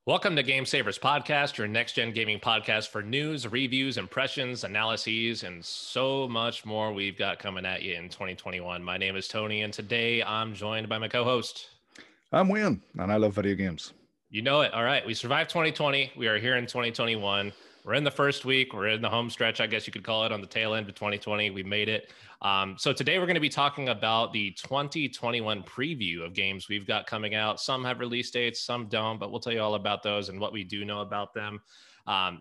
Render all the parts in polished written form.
Welcome to Game Savers Podcast, your next gen gaming podcast for news, reviews, impressions, analyses, and so much more we've got coming at you in 2021. My name is Tony, and today I'm joined by my co host. I'm Wayne, and I love video games. You know it. All right. We survived 2020. We are here in 2021. We're in the first week. We're in the home stretch, I guess you could call it, on the tail end of 2020. We made it. So today we're going to be talking about the 2021 preview of games we've got coming out. Some have release dates, some don't, but we'll tell you all about those and what we do know about them.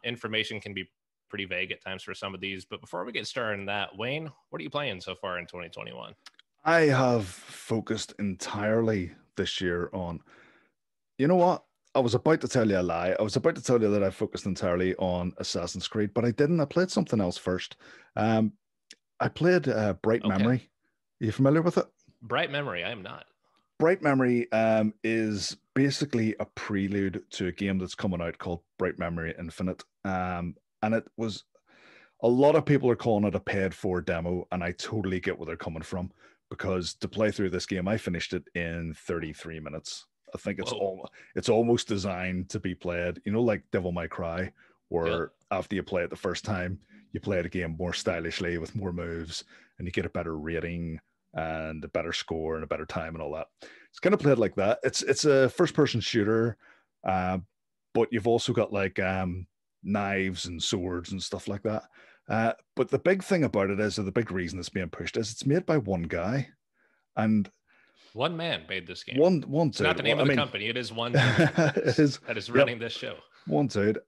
Information can be pretty vague at times for some of these. But before we get started on that, Wayne, what are you playing so far in 2021? I have focused entirely this year on, you know what? I was about to tell you a lie. I was about to tell you that I focused entirely on Assassin's Creed, but I didn't. I played something else first. I played Bright Okay. Memory. Are you familiar with it? Bright Memory. I am not. Bright Memory is basically a prelude to a game that's coming out called Bright Memory Infinite. And it was a lot of people are calling it a paid for demo, and I totally get where they're coming from because to play through this game, I finished it in 33 minutes. I think Whoa. it's almost designed to be played, like Devil May Cry, Yep. where after you play it the first time, you play it again more stylishly with more moves, and you get a better rating and a better score and a better time and all that. It's kind of played like that. It's a first person shooter, uh, but you've also got like knives and swords and stuff like that. But the big thing about it is, or the big reason it's being pushed is it's made by one guy and One man made this game. one It's not dude. the name Well, of I the mean, company. It is one dude it is. that is Yep, running this show. one dude.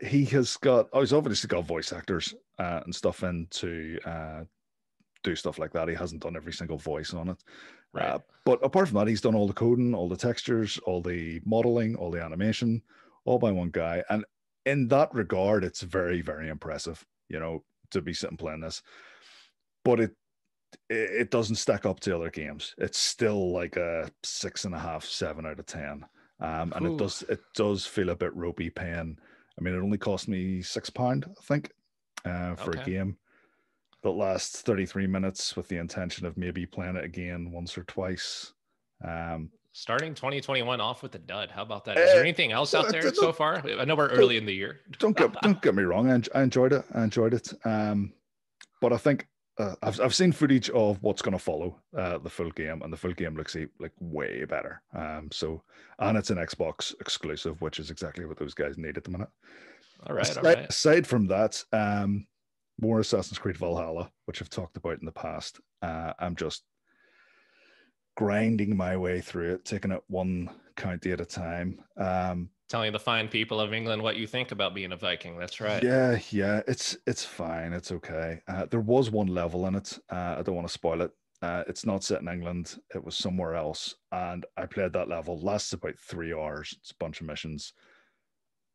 He has got. Oh, he's obviously got voice actors and stuff in to do stuff like that. He hasn't done every single voice on it. Right. But apart from that, he's done all the coding, all the textures, all the modeling, all the animation, all by one guy. And in that regard, it's very, very impressive, to be sitting playing this. But it doesn't stack up to other games. It's still like a 6.5, 7 out of 10. And it Whew. does feel a bit ropey paying. I mean, it only cost me £6, I think, for a Okay. game that lasts 33 minutes with the intention of maybe playing it again once or twice. Um, Starting 2021 off with a dud. How about that? Is there eh, anything else out there so don't, far? I know we're don't, early in the year. don't get me wrong. I enjoyed it. I enjoyed it. But I think I've seen footage of what's going to follow the full game, and the full game looks like way better. And it's an Xbox exclusive, which is exactly what those guys need at the minute. All right. All Aside, right. aside from that, more Assassin's Creed Valhalla, which I've talked about in the past. I'm just grinding my way through it, taking it one county at a time. Telling the fine people of England what you think about being a Viking. That's right. Yeah, it's fine, it's okay. There was one level in it. I don't want to spoil it. It's not set in England. It was somewhere else, and I played that level. Lasts about 3 hours. It's a bunch of missions,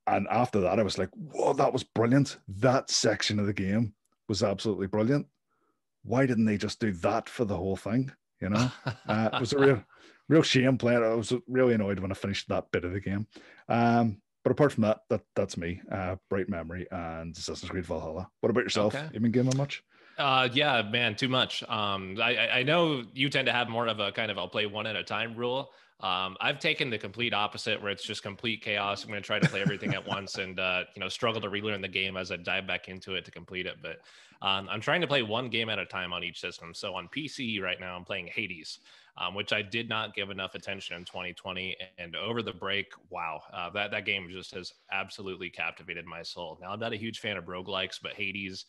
and after that, I was like, "Whoa, that was brilliant! That section of the game was absolutely brilliant. Why didn't they just do that for the whole thing?" It was a real shame playing it. I was really annoyed when I finished that bit of the game. But apart from that's me. Bright Memory and Assassin's Creed Valhalla. What about yourself? Okay. You been gaming much? Yeah, man, too much. I know you tend to have more of a kind of I'll play one at a time rule. I've taken the complete opposite, where it's just complete chaos. I'm going to try to play everything at once and struggle to relearn the game as I dive back into it to complete it. But I'm trying to play one game at a time on each system. So on PC right now, I'm playing Hades, which I did not give enough attention in 2020. And over the break, wow, that game just has absolutely captivated my soul. Now, I'm not a huge fan of roguelikes, but Hades,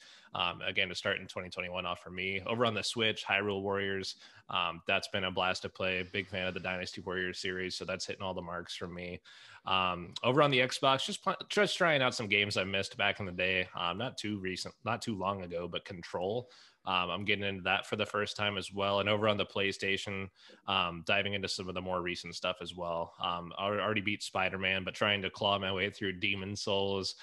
again, to start in 2021 off for me. Over on the Switch, Hyrule Warriors, that's been a blast to play. Big fan of the Dynasty Warriors series, so that's hitting all the marks for me. Over on the Xbox, just trying out some games I missed back in the day. Not too recent, not too long ago, but Control. I'm getting into that for the first time as well. And over on the PlayStation, diving into some of the more recent stuff as well. I already beat Spider-Man, but trying to claw my way through Demon Souls,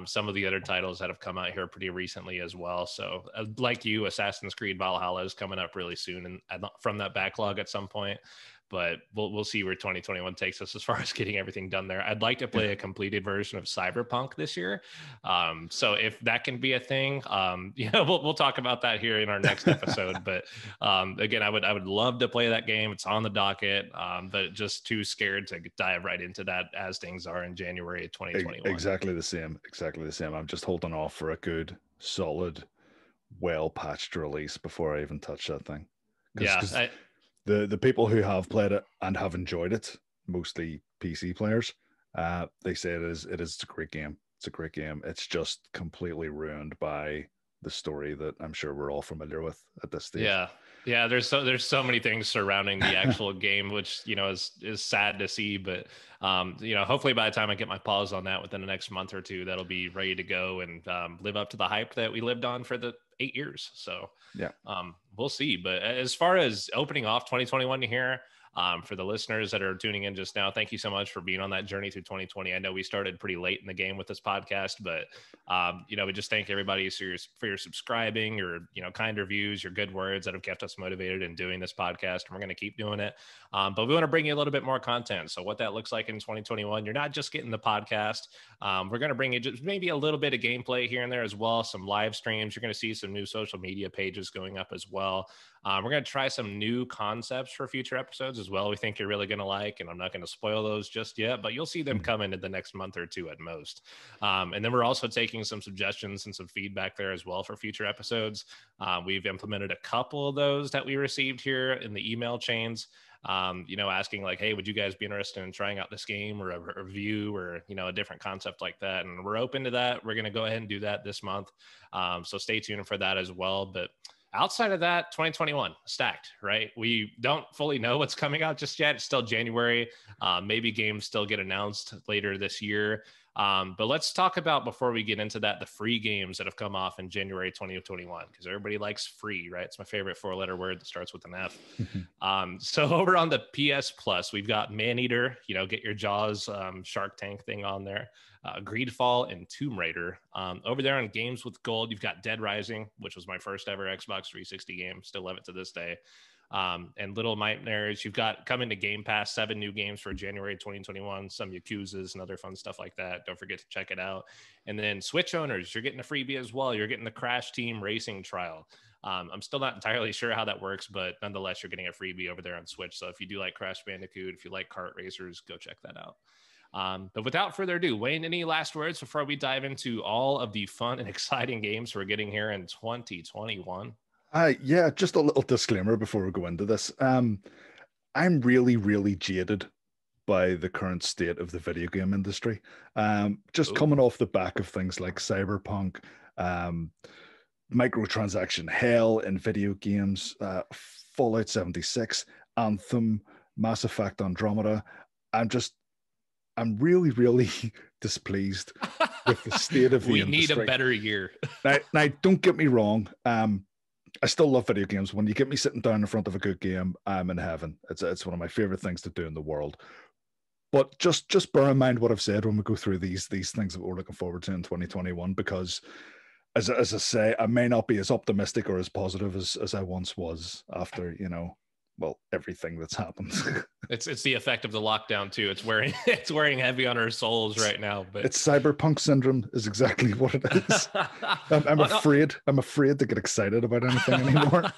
some of the other titles that have come out here pretty recently as well. So like you, Assassin's Creed Valhalla is coming up really soon and from that backlog at some point. but we'll see where 2021 takes us as far as getting everything done there. I'd like to play a completed version of Cyberpunk this year. So if that can be a thing, we'll talk about that here in our next episode. But again, I would love to play that game. It's on the docket, but just too scared to dive right into that as things are in January of 2021. Exactly the same. I'm just holding off for a good, solid, well-patched release before I even touch that thing. The people who have played it and have enjoyed it, mostly PC players, they say it is a great game. It's a great game. It's just completely ruined by the story that I'm sure we're all familiar with at this stage. Yeah. There's so many things surrounding the actual game, which is sad to see. But hopefully by the time I get my paws on that within the next month or two, that'll be ready to go and live up to the hype that we lived on for the 8 years. So yeah, we'll see. But as far as opening off 2021 here, for the listeners that are tuning in just now, thank you so much for being on that journey through 2020. I know we started pretty late in the game with this podcast, but we just thank everybody for your subscribing, your kind reviews, your good words that have kept us motivated in doing this podcast, and we're going to keep doing it. But we want to bring you a little bit more content. So what that looks like in 2021, you're not just getting the podcast. We're going to bring you just maybe a little bit of gameplay here and there as well, some live streams. You're going to see some new social media pages going up as well. We're going to try some new concepts for future episodes as well. We think you're really going to like, and I'm not going to spoil those just yet, but you'll see them come in the next month or two at most. And then we're also taking some suggestions and some feedback there as well for future episodes. We've implemented a couple of those that we received here in the email chains. Asking like, hey, would you guys be interested in trying out this game or a review or, a different concept like that? And we're open to that. We're going to go ahead and do that this month. So stay tuned for that as well. But outside of that, 2021 stacked, right? We don't fully know what's coming out just yet. It's still January. Maybe games still get announced later this year. But let's talk about, before we get into that, the free games that have come off in January 2021, because everybody likes free, right? It's my favorite 4-letter word that starts with an F. So over on the PS Plus, we've got Maneater, get your Jaws Shark Tank thing on there. Greedfall and Tomb Raider. Over there on Games with Gold, you've got Dead Rising, which was my first ever Xbox 360 game. Still love it to this day. And Little Nightmares. You've got coming to Game Pass 7 new games for January 2021, some Yakuzas and other fun stuff like that. Don't forget to check it out. And then Switch owners, you're getting a freebie as well. You're getting the Crash Team Racing Trial. I'm still not entirely sure how that works, but nonetheless, you're getting a freebie over there on Switch. So if you do like Crash Bandicoot, if you like kart racers, go check that out. But without further ado, Wayne, any last words before we dive into all of the fun and exciting games we're getting here in 2021? Yeah, just a little disclaimer before we go into this. I'm really, really jaded by the current state of the video game industry. Coming off the back of things like Cyberpunk, microtransaction hell in video games, Fallout 76, Anthem, Mass Effect Andromeda. I'm really, really displeased with the state of the industry. We need a better year. now, don't get me wrong. I still love video games. When you get me sitting down in front of a good game, I'm in heaven. It's one of my favorite things to do in the world. But just bear in mind what I've said when we go through these things that we're looking forward to in 2021, because as I say, I may not be as optimistic or as positive as I once was after, everything that's happened. It's the effect of the lockdown too. It's wearing heavy on our souls right now. But it's cyberpunk syndrome is exactly what it is. I'm afraid to get excited about anything anymore.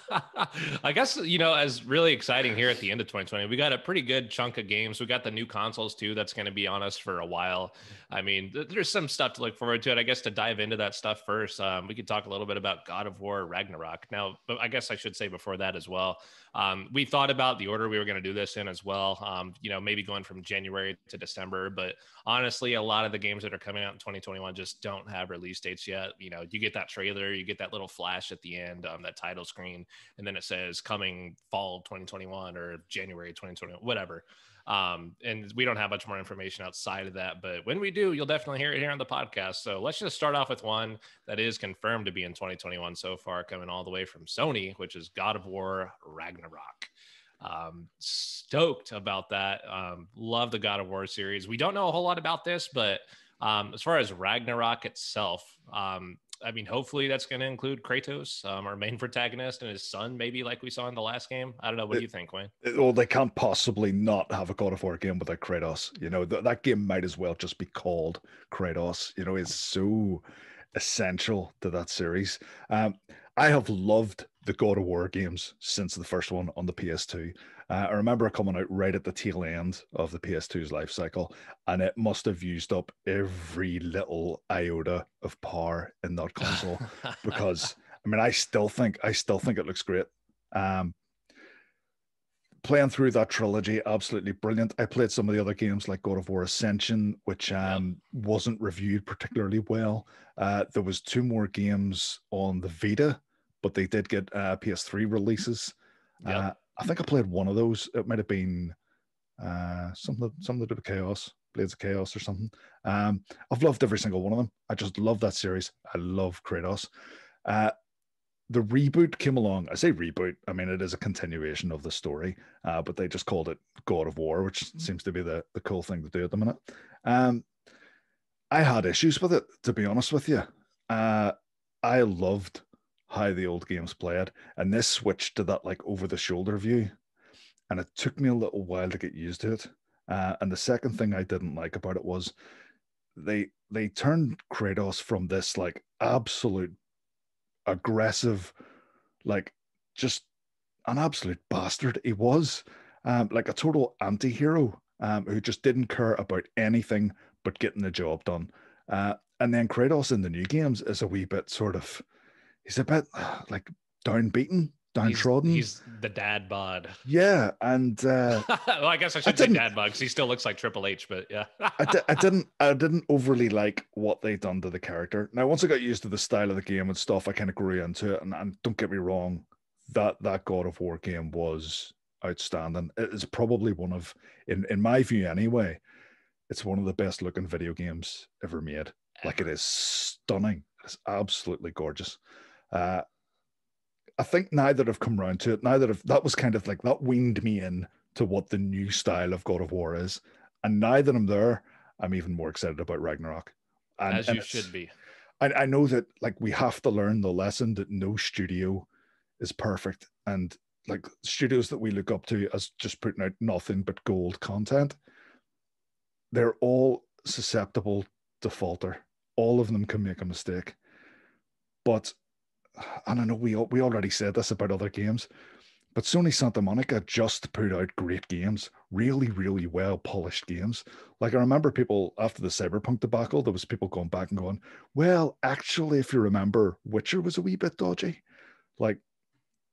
I guess, as really exciting here at the end of 2020, we got a pretty good chunk of games. We got the new consoles too. That's going to be on us for a while. I mean, there's some stuff to look forward to. And I guess to dive into that stuff first, we could talk a little bit about God of War Ragnarok. Now, I guess I should say before that as well, we thought about the order we were going to do this in as well. Maybe going from January to December, but honestly, a lot of the games that are coming out in 2021 just don't have release dates yet. You get that trailer, you get that little flash at the end, that title screen, and then it says coming fall 2021 or January 2021, whatever. And we don't have much more information outside of that, but when we do, you'll definitely hear it here on the podcast. So let's just start off with one that is confirmed to be in 2021 so far, coming all the way from Sony, which is God of War Ragnarok. Stoked about that. Love the God of War series. We don't know a whole lot about this, but as far as Ragnarok itself, I mean, hopefully that's going to include Kratos, our main protagonist, and his son, maybe like we saw in the last game. I don't know. What do you think, Wayne? Well, they can't possibly not have a God of War game without Kratos. That game might as well just be called Kratos. It's so essential to that series. I have loved the God of War games since the first one on the PS2. I remember it coming out right at the tail end of the PS2's life cycle, and it must have used up every little iota of power in that console because I mean, I still think it looks great. Um, Playing through that trilogy, absolutely brilliant. I played some of the other games like God of War Ascension, which Yep. wasn't reviewed particularly well. There was two more games on the Vita, but they did get PS3 releases. Yep. I think I played one of those. It might have been something to do with Chaos, Blades of Chaos or something. I've loved every single one of them. I just love that series. I love Kratos. Uh, the reboot came along. I say reboot. I mean, it is a continuation of the story, but they just called it God of War, which seems to be the cool thing to do at the minute. Um, I had issues with it, to be honest with you. Uh, I loved how the old games played, and this switched to that like over the shoulder view, and it took me a little while to get used to it. And the second thing I didn't like about it was they turned Kratos from this like absolute aggressive, like just an absolute bastard. He was like a total anti-hero who just didn't care about anything but getting the job done. And then Kratos in the new games is a wee bit sort of, he's a bit like downbeaten, downtrodden. He's the dad bod. Yeah, and Well, I guess I I should say didn't, dad bod because he still looks like Triple H, but yeah. I didn't overly like what they done to the character. Now, once I got used to the style of the game and stuff, I kind of grew into it. And don't get me wrong, that God of War game was outstanding. It is probably one of, in my view anyway, it's one of the best looking video games ever made. Like it Ever. is stunning. It's absolutely gorgeous. Uh, I think now that I've come around to it, now that that was kind of like that weaned me in to what the new style of God of War is. And now that I'm there, I'm even more excited about Ragnarok. And As and you should it's be. I know that like we have to learn the lesson that no studio is perfect. And like studios that we look up to as just putting out nothing but gold content, they're all susceptible to falter. All of them can make a mistake. But and I know we already said this about other games, but Sony Santa Monica just put out great games, really, really well polished games. Like I remember people after the Cyberpunk debacle, there was people going back and going, "Well, actually, if you remember, Witcher was a wee bit dodgy." Like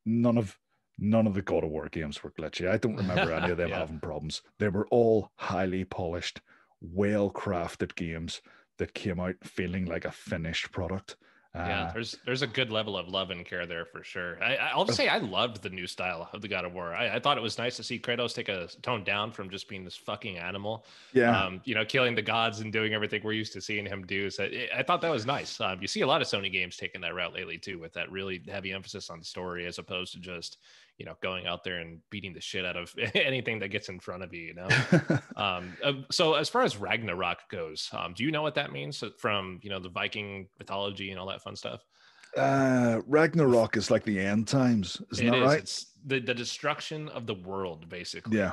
none of none of the God of War games were glitchy. I don't remember any of them Yeah. having problems. They were all highly polished, well crafted games that came out feeling like a finished product. Yeah, Uh, there's a good level of love and care there for sure. I'll just say I loved the new style of the God of War. I thought it was nice to see Kratos take a tone down from just being this fucking animal, yeah, killing the gods and doing everything we're used to seeing him do. So I thought that was nice. You see a lot of Sony games taking that route lately too, with that really heavy emphasis on story as opposed to just going out there and beating the shit out of anything that gets in front of you. So as far as Ragnarok goes, do you know what that means from the Viking mythology and all that fun stuff? Ragnarok is like the end times, isn't It that is. right? It's the destruction of the world, basically. Yeah.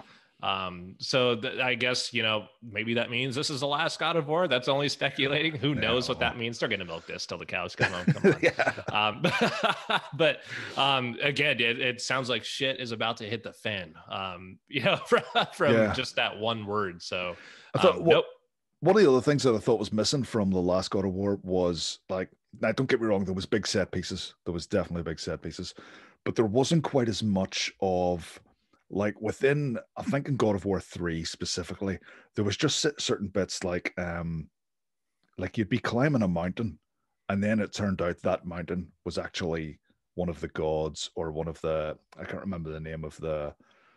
So I guess maybe that means this is the last God of War. That's only speculating. Who knows what No. that means? They're gonna milk this till the cows come home. Come on. Yeah. But again, it sounds like shit is about to hit the fan. From Yeah. just that one word. So I thought nope. one of the other things that I thought was missing from the last God of War was like, now don't get me wrong, there was big set pieces. There was definitely big set pieces, but there wasn't quite as much of like within, I think in God of War 3 specifically, there was just certain bits like you'd be climbing a mountain and then it turned out that mountain was actually one of the gods or one of the, I can't remember the name of the,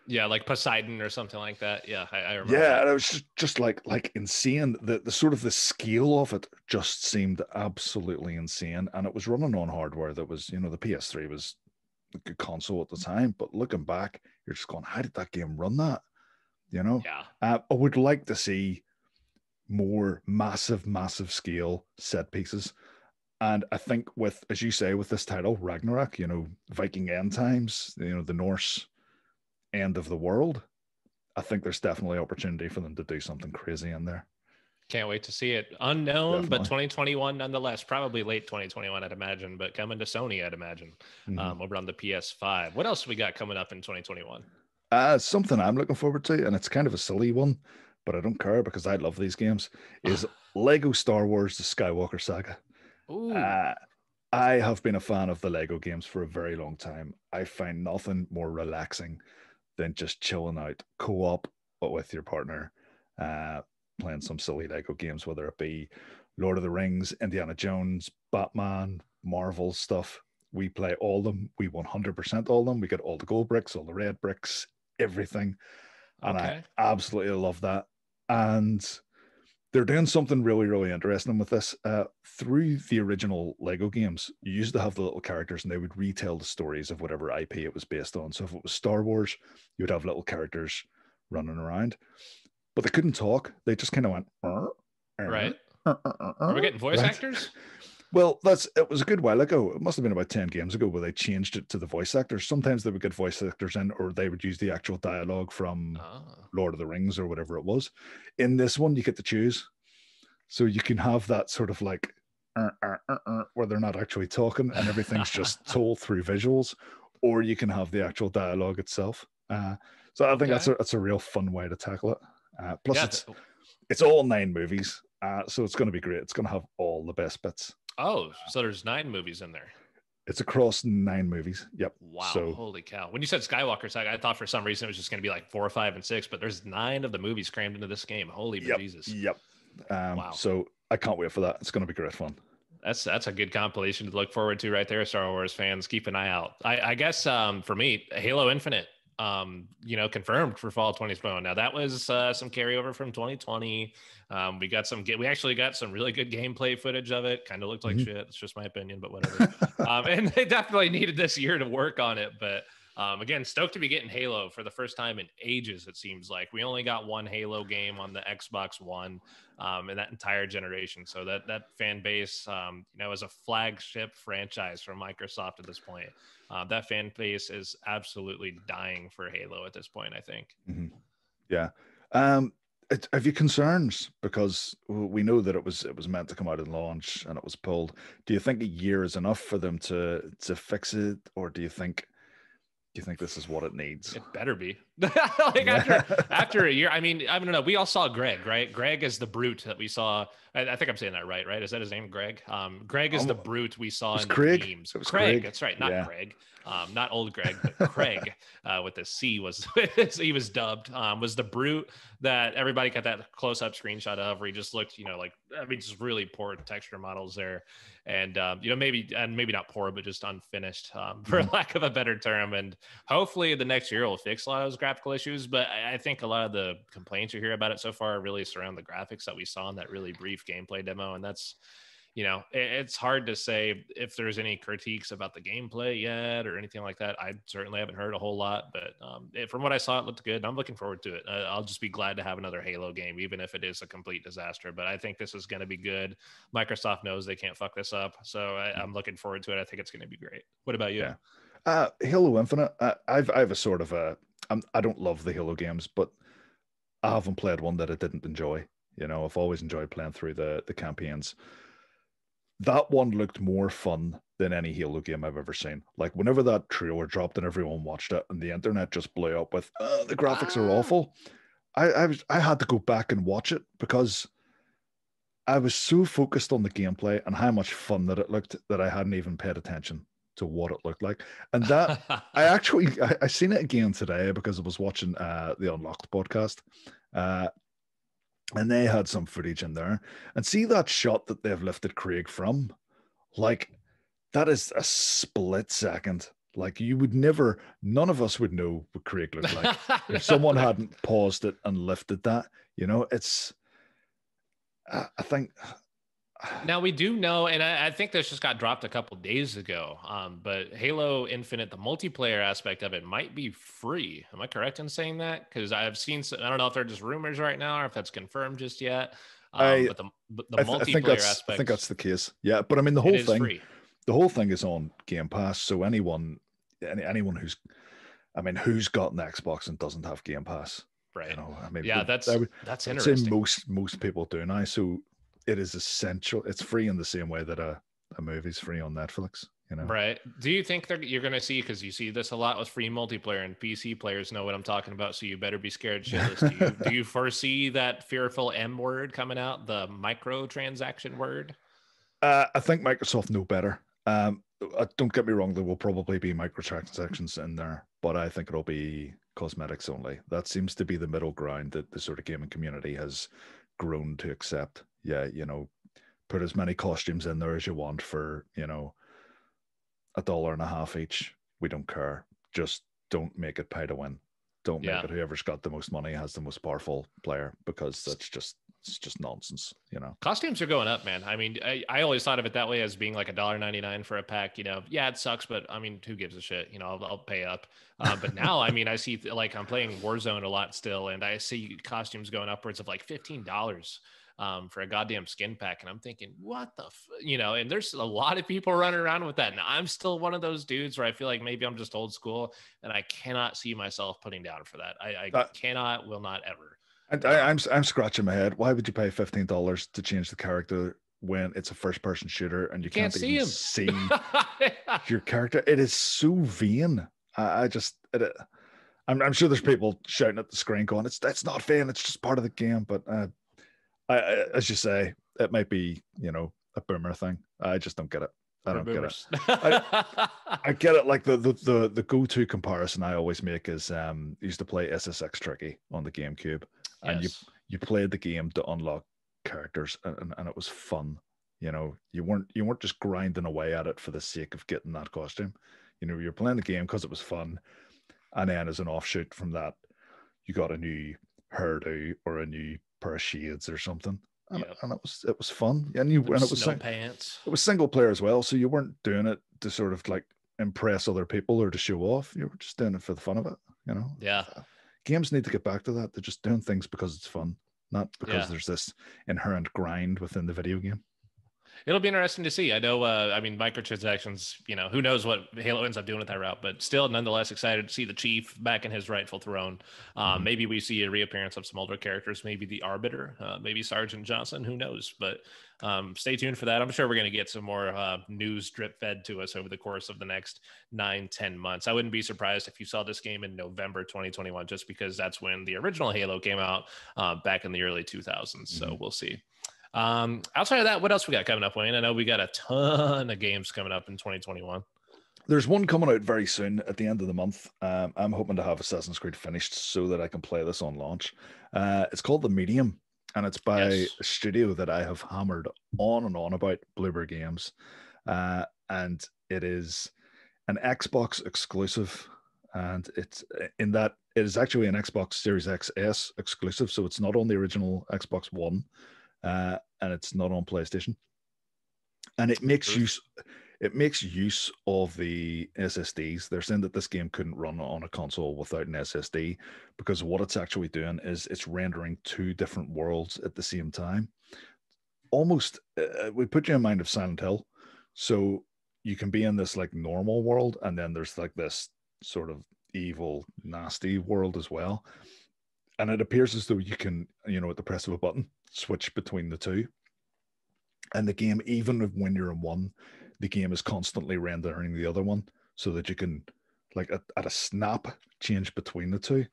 Yeah, like Poseidon or something like that. Yeah, I remember yeah, that. and it was just like insane. The sort of the scale of it just seemed absolutely insane. And it was running on hardware that was, the PS3 was a good console at the time. But looking back, you're just going, how did that game run that? You know? Yeah. I would like to see more massive, massive scale set pieces. And I think with, as you say, with this title, Ragnarok, Viking end times, the Norse end of the world, I think there's definitely opportunity for them to do something crazy in there. Can't wait to see it. Unknown, but Definitely. 2021 nonetheless. Probably late 2021, I'd imagine, but coming to Sony, I'd imagine, over on the PS5. What else we got coming up in 2021? Something I'm looking forward to, and it's kind of a silly one, but I don't care because I love these games, is Lego Star Wars: The Skywalker Saga. Ooh, Uh, I have been a fan of the Lego games for a very long time. I find nothing more relaxing than just chilling out co-op with your partner, uh, playing some silly Lego games, whether it be Lord of the Rings, Indiana Jones, Batman, Marvel stuff. We play all of them. We 100% all of them. We get all the gold bricks, all the red bricks, everything. And I okay. absolutely love that. And they're doing something really, really interesting with this. Through the original Lego games, you used to have the little characters and they would retell the stories of whatever IP it was based on. So if it was Star Wars, you would have little characters running around, but they couldn't talk. They just kind of went, Right. Are we getting voice right? actors? Well, it was a good while ago. It must have been about 10 games ago where they changed it to the voice actors. Sometimes they would get voice actors in, or they would use the actual dialogue from Oh, Lord of the Rings or whatever it was. In this one, you get to choose. So you can have that sort of like where they're not actually talking and everything's just told through visuals, or you can have the actual dialogue itself. So I think okay. that's a real fun way to tackle it. Plus, Yeah. it's all 9 movies, so it's going to be great. It's going to have all the best bits. Oh, so there's 9 movies in there. It's across 9 movies. Yep. Wow, So holy cow. When you said Skywalker Saga, I thought for some reason it was just going to be like 4, 5, and 6, but there's 9 of the movies crammed into this game. Holy yep, bejesus. yep. Wow. So I can't wait for that. It's going to be great fun. That's a good compilation to look forward to right there, Star Wars fans. Keep an eye out. I guess for me, Halo Infinite, confirmed for fall 2021. Now that was some carryover from 2020. We actually got some really good gameplay footage of it. Kind of looked like Mhm. shit. It's just my opinion, but whatever. And they definitely needed this year to work on it. But again, stoked to be getting Halo for the first time in ages. It seems like we only got one Halo game on the Xbox One in that entire generation. So that fan base, is a flagship franchise from Microsoft at this point. That fan base is absolutely dying for Halo at this point, I think. Mhm. Yeah. Um, have you concerns because we know that it was meant to come out in launch and it was pulled? Do you think a year is enough for them to fix it, or do you think this is what it needs? It better be. Like Yeah. after a year. I mean, I don't know. We all saw Greg, right? Greg is the brute that we saw. I think I'm saying that right, right? Is that his name, Greg? Greg is the It brute we saw was in the Craig. memes. It was Craig, Craig. that's right, not Yeah. Greg. Not old Greg, but Craig with the C was he was dubbed. Was the brute that everybody got that close up screenshot of, where he just looked, like just really poor texture models there, and maybe not poor, but just unfinished, for Mhm. lack of a better term. And hopefully the next year will fix a lot of those graphical issues. But I think a lot of the complaints you hear about it so far really surround the graphics that we saw in that really brief gameplay demo. And that's, it's hard to say if there's any critiques about the gameplay yet or anything like that. I certainly haven't heard a whole lot, but from what I saw, it looked good. And I'm looking forward to it. I'll just be glad to have another Halo game, even if it is a complete disaster. But I think this is going to be good. Microsoft knows they can't fuck this up. So I'm looking forward to it. I think it's going to be great. What about you? Yeah. Halo Infinite. I have a sort of a. I don't love the Halo games, but I haven't played one that I didn't enjoy. I've always enjoyed playing through the campaigns. That one looked more fun than any Halo game I've ever seen. Like whenever that trailer dropped and everyone watched it, and the internet just blew up with the graphics are Ah, awful. I had to go back and watch it because I was so focused on the gameplay and how much fun that it looked that I hadn't even paid attention to what it looked like. And that I seen it again today because I was watching the Unlocked podcast. Uh, and they had some footage in there. And see that shot that they've lifted Craig from? Like, that is a split second. Like, you would never, none of us would know what Craig looked like if someone No, hadn't paused it and lifted that. It's, I think Now we do know, and I think this just got dropped a couple days ago. But Halo Infinite, the multiplayer aspect of it, might be free. Am I correct in saying that? Because I've seen, I don't know if they're just rumors right now or if that's confirmed just yet. I But the I multiplayer think aspects, that's the case. Yeah, but I mean it is free, the whole thing is on Game Pass. So anyone who's, I mean, who's got an Xbox and doesn't have Game Pass? You right? know, I mean, Yeah, that's I would say interesting. most people do now. So it is essential. It's free in the same way that a movie's free on Netflix. You know. Right. Do you think that you're going to see, because you see this a lot with free multiplayer, and PC players know what I'm talking about, so you better be scared shitless. Do you foresee that fearful M word coming out, the microtransaction word? I think Microsoft know better. Don't get me wrong, there will probably be microtransactions in there, but I think it'll be cosmetics only. That seems to be the middle ground that the sort of gaming community has grown to accept. Yeah, put as many costumes in there as you want for, $1.50 each. We don't care. Just don't make it pay to win. Don't make Yeah. it whoever's got the most money has the most powerful player, because it's just nonsense, you know. Costumes are going up, man. I mean, I always thought of it that way, as being like $1.99 for a pack. Yeah, it sucks, but I mean, who gives a shit? I'll pay up. But now, I mean, I see, like, I'm playing Warzone a lot still, and I see costumes going upwards of like $15 for a goddamn skin pack, and I'm thinking, what the, And there's a lot of people running around with that, and I'm still one of those dudes where I feel like maybe I'm just old school, and I cannot see myself putting down for that. I That cannot, will not ever. And Um, I'm scratching my head. Why would you pay $15 to change the character when it's a first person shooter and you you can't can't see even him. see your character? It is so vain. I just, I'm sure there's people shouting at the screen going, "It's not vain. It's just part of the game." But as you say, it might be a boomer thing. I just don't get it. I We're don't get it. boomers. I I get it. Like the go to comparison I always make is used to play SSX Tricky on the GameCube, and Yes. you played the game to unlock characters, and it was fun. You weren't just grinding away at it for the sake of getting that costume. You're playing the game because it was fun, and then as an offshoot from that, you got a new hairdo or a new pair of shades or something, and Yep. it was fun, Them and snow pants. it was single player as well, so you weren't doing it to sort of like impress other people or to show off. You were just doing it for the fun of it. You know, Yeah. games need to get back to that. They're just doing things because it's fun, not because Yeah. there's this inherent grind within the video game. It'll be interesting to see. I know, I mean, microtransactions, who knows what Halo ends up doing with that route, but still, nonetheless, excited to see the Chief back in his rightful throne. Mm-hmm. Maybe we see a reappearance of some older characters, maybe the Arbiter, maybe Sergeant Johnson, who knows? But stay tuned for that. I'm sure we're going to get some more news drip fed to us over the course of the next 9-10 months. I wouldn't be surprised if you saw this game in November 2021, just because that's when the original Halo came out back in the early 2000s. So we'll see. Outside of that, what else we got coming up, Wayne? I know we got a ton of games coming up in 2021. There's one coming out very soon at the end of the month. I'm hoping to have Assassin's Creed finished so that I can play this on launch. It's called The Medium, and it's by Yes. a studio that I have hammered on and on about, Bloober Games. And it is an Xbox exclusive, and it's in that it is actually an Xbox Series XS exclusive, so it's not on the original Xbox One, and it's not on PlayStation. And Truth. it makes use of the SSDs. They're saying that this game couldn't run on a console without an SSD, because what it's actually doing is it's rendering two different worlds at the same time. Almost, we put you in mind of Silent Hill. So you can be in this like normal world, and then there's like this sort of evil, nasty world as well. And it appears as though you can, at the press of a button, switch between the two. And the game, even when you're in one, the game is constantly rendering the other one, so that you can, like at a snap, change between the two.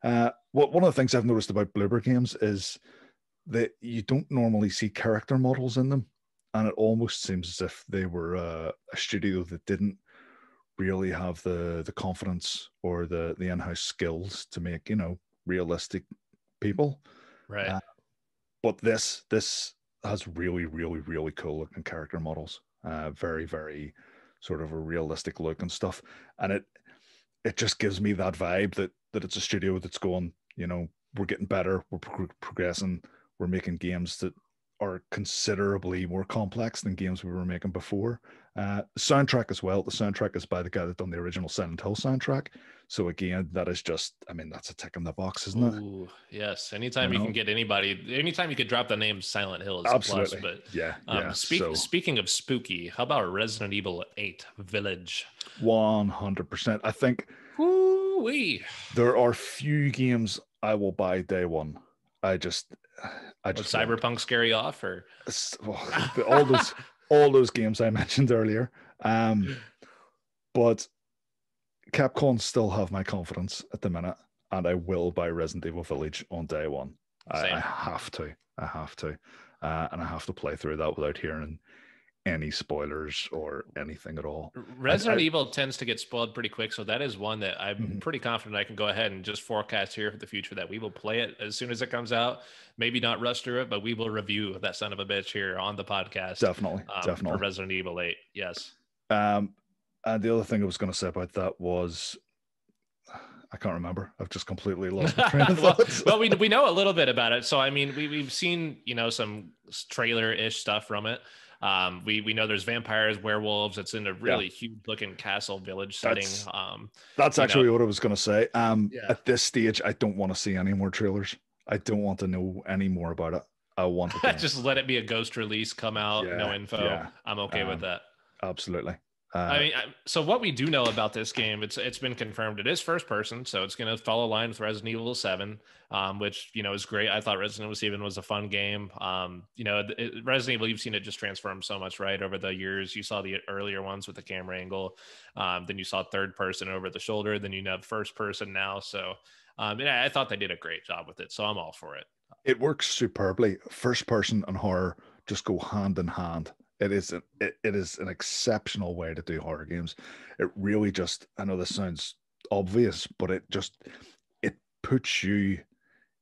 One of the things I've noticed about Bloober games is that you don't normally see character models in them, and it almost seems as if they were a studio that didn't really have the confidence or the in-house skills to make realistic people. Right. Uh, but this has really, really, really cool looking character models. Very, very sort of a realistic look and stuff. And it just gives me that vibe that it's a studio that's going, we're getting better, we're progressing, we're making games that are considerably more complex than games we were making before. Soundtrack as well. The soundtrack is by the guy that done the original Silent Hill soundtrack. So again, that is just, I mean, that's a tick in the box, isn't it? Ooh, yes. Anytime you can get anybody, anytime you could drop the name Silent Hill is absolutely a plus. But yeah. speaking of spooky, how about Resident Evil 8 Village? 100%. I think Woo-wee. there are few games I will buy day one. I just Cyberpunk scare you off, or all those games I mentioned earlier. But Capcom still have my confidence at the minute, and I will buy Resident Evil Village on day one. I have to, and I have to play through that without hearing any spoilers or anything at all. Resident Evil tends to get spoiled pretty quick, so that is one that I'm pretty confident I can go ahead and just forecast here for the future that we will play it as soon as it comes out. Maybe not rush through it, but we will review that son of a bitch here on the podcast. Definitely. For Resident Evil 8. Yes. And the other thing I was going to say about that was, I can't remember. I've just completely lost my train of thought. well, we know a little bit about it, so I mean, we've seen some trailer-ish stuff from it. We know there's vampires, werewolves. It's in a really huge looking castle village setting. That's actually what I was going to say. At this stage, I don't want to see any more trailers. I don't want to know any more about it. I want to just let it be a ghost release, come out, no info. Yeah. I'm okay with that. Absolutely. I mean, so what we do know about this game, it's been confirmed. It is first person, so it's going to follow line with Resident Evil 7, which is great. I thought Resident Evil 7 was a fun game. Resident Evil, you've seen it just transform so much, right? Over the years, you saw the earlier ones with the camera angle, then you saw third person over the shoulder, then you have first person now. So, I thought they did a great job with it, so I'm all for it. It works superbly. First person and horror just go hand in hand. It is an exceptional way to do horror games. It really just, I know this sounds obvious, but it puts you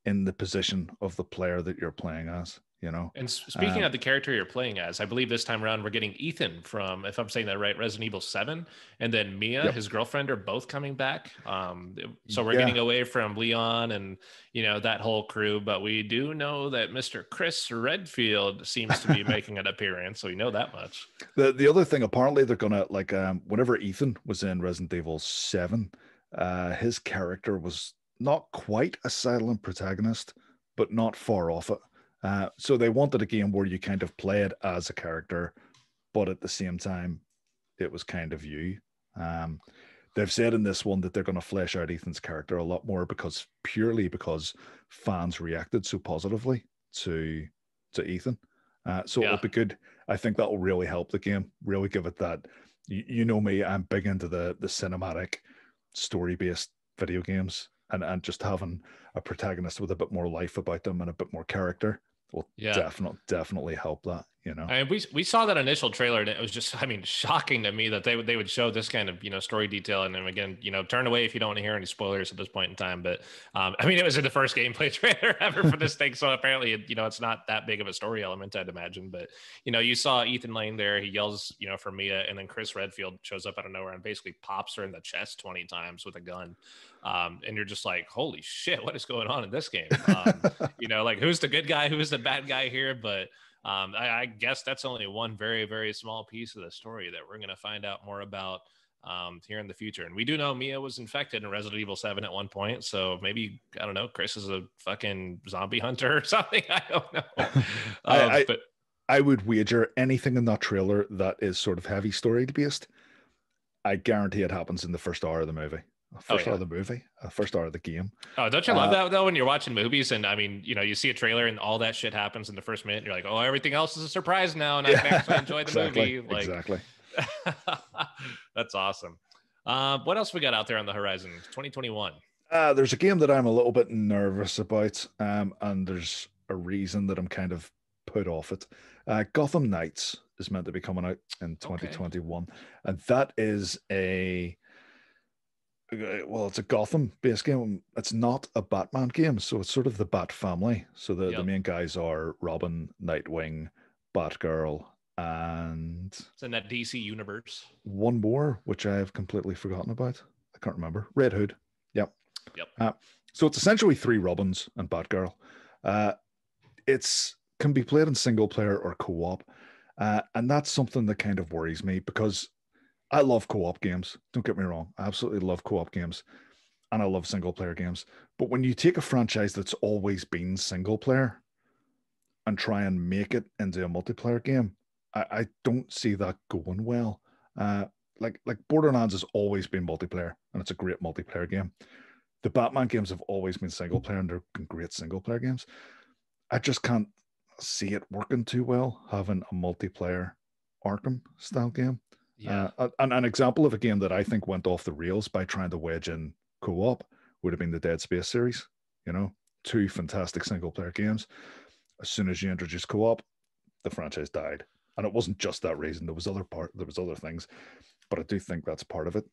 in the position of the player that you're playing as, And speaking of the character you're playing as, I believe this time around we're getting Ethan from, if I'm saying that right, Resident Evil 7, and then Mia, his girlfriend, are both coming back. So we're getting away from Leon and that whole crew, but we do know that Mr. Chris Redfield seems to be making an appearance, so we know that much. The other thing, apparently they're gonna whenever Ethan was in Resident Evil 7, his character was not quite a silent protagonist, but not far off it. So they wanted a game where you kind of play it as a character, but at the same time, it was kind of you. They've said in this one that they're going to flesh out Ethan's character a lot more purely because fans reacted so positively to Ethan. So it'll be good. I think that will really help the game, really give it that. You know me, I'm big into the cinematic, story-based video games, and just having a protagonist with a bit more life about them and a bit more character will definitely help that. I mean, we saw that initial trailer, and it was just, shocking to me that they would show this kind of story detail, and then again, turn away if you don't want to hear any spoilers at this point in time. But it was in the first gameplay trailer ever for this thing, so apparently it's not that big of a story element, I'd imagine. But you saw Ethan Lane there, he yells for Mia, and then Chris Redfield shows up out of nowhere and basically pops her in the chest 20 times with a gun. And you're just like, holy shit, what is going on in this game? Who's the good guy, who's the bad guy here? But I guess that's only one very, very small piece of the story that we're going to find out more about here in the future. And we do know Mia was infected in Resident Evil 7 at one point. So maybe, I don't know, Chris is a fucking zombie hunter or something. I don't know. But I would wager anything in that trailer that is sort of heavy story based, I guarantee it happens in the first hour of the movie. First hour of the movie, first hour of the game. Oh, don't you love that though? When you're watching movies, and you see a trailer and all that shit happens in the first minute, and you're like, oh, everything else is a surprise now, and I can actually enjoy the movie. Exactly. That's awesome. What else we got out there on the horizon? 2021. There's a game that I'm a little bit nervous about, and there's a reason that I'm kind of put off it. Gotham Knights is meant to be coming out in 2021, and that is it's a Gotham-based game. It's not a Batman game, so it's sort of the Bat family. So the main guys are Robin, Nightwing, Batgirl, and it's in that DC universe. One more, which I have completely forgotten about. I can't remember. Red Hood. Yep. Yep. So it's essentially 3 Robins and Batgirl. It's can be played in single player or co-op. And that's something that kind of worries me because I love co-op games. Don't get me wrong. I absolutely love co-op games and I love single player games. But when you take a franchise that's always been single player and try and make it into a multiplayer game, I don't see that going well. Like Borderlands has always been multiplayer and it's a great multiplayer game. The Batman games have always been single player and they're great single player games. I just can't see it working too well having a multiplayer Arkham style game. Yeah. An example of a game that I think went off the rails by trying to wedge in co-op would have been the Dead Space series. You know, two fantastic single player games. As soon as you introduce co-op, the franchise died, and it wasn't just that reason. There was other things, but I do think that's part of it.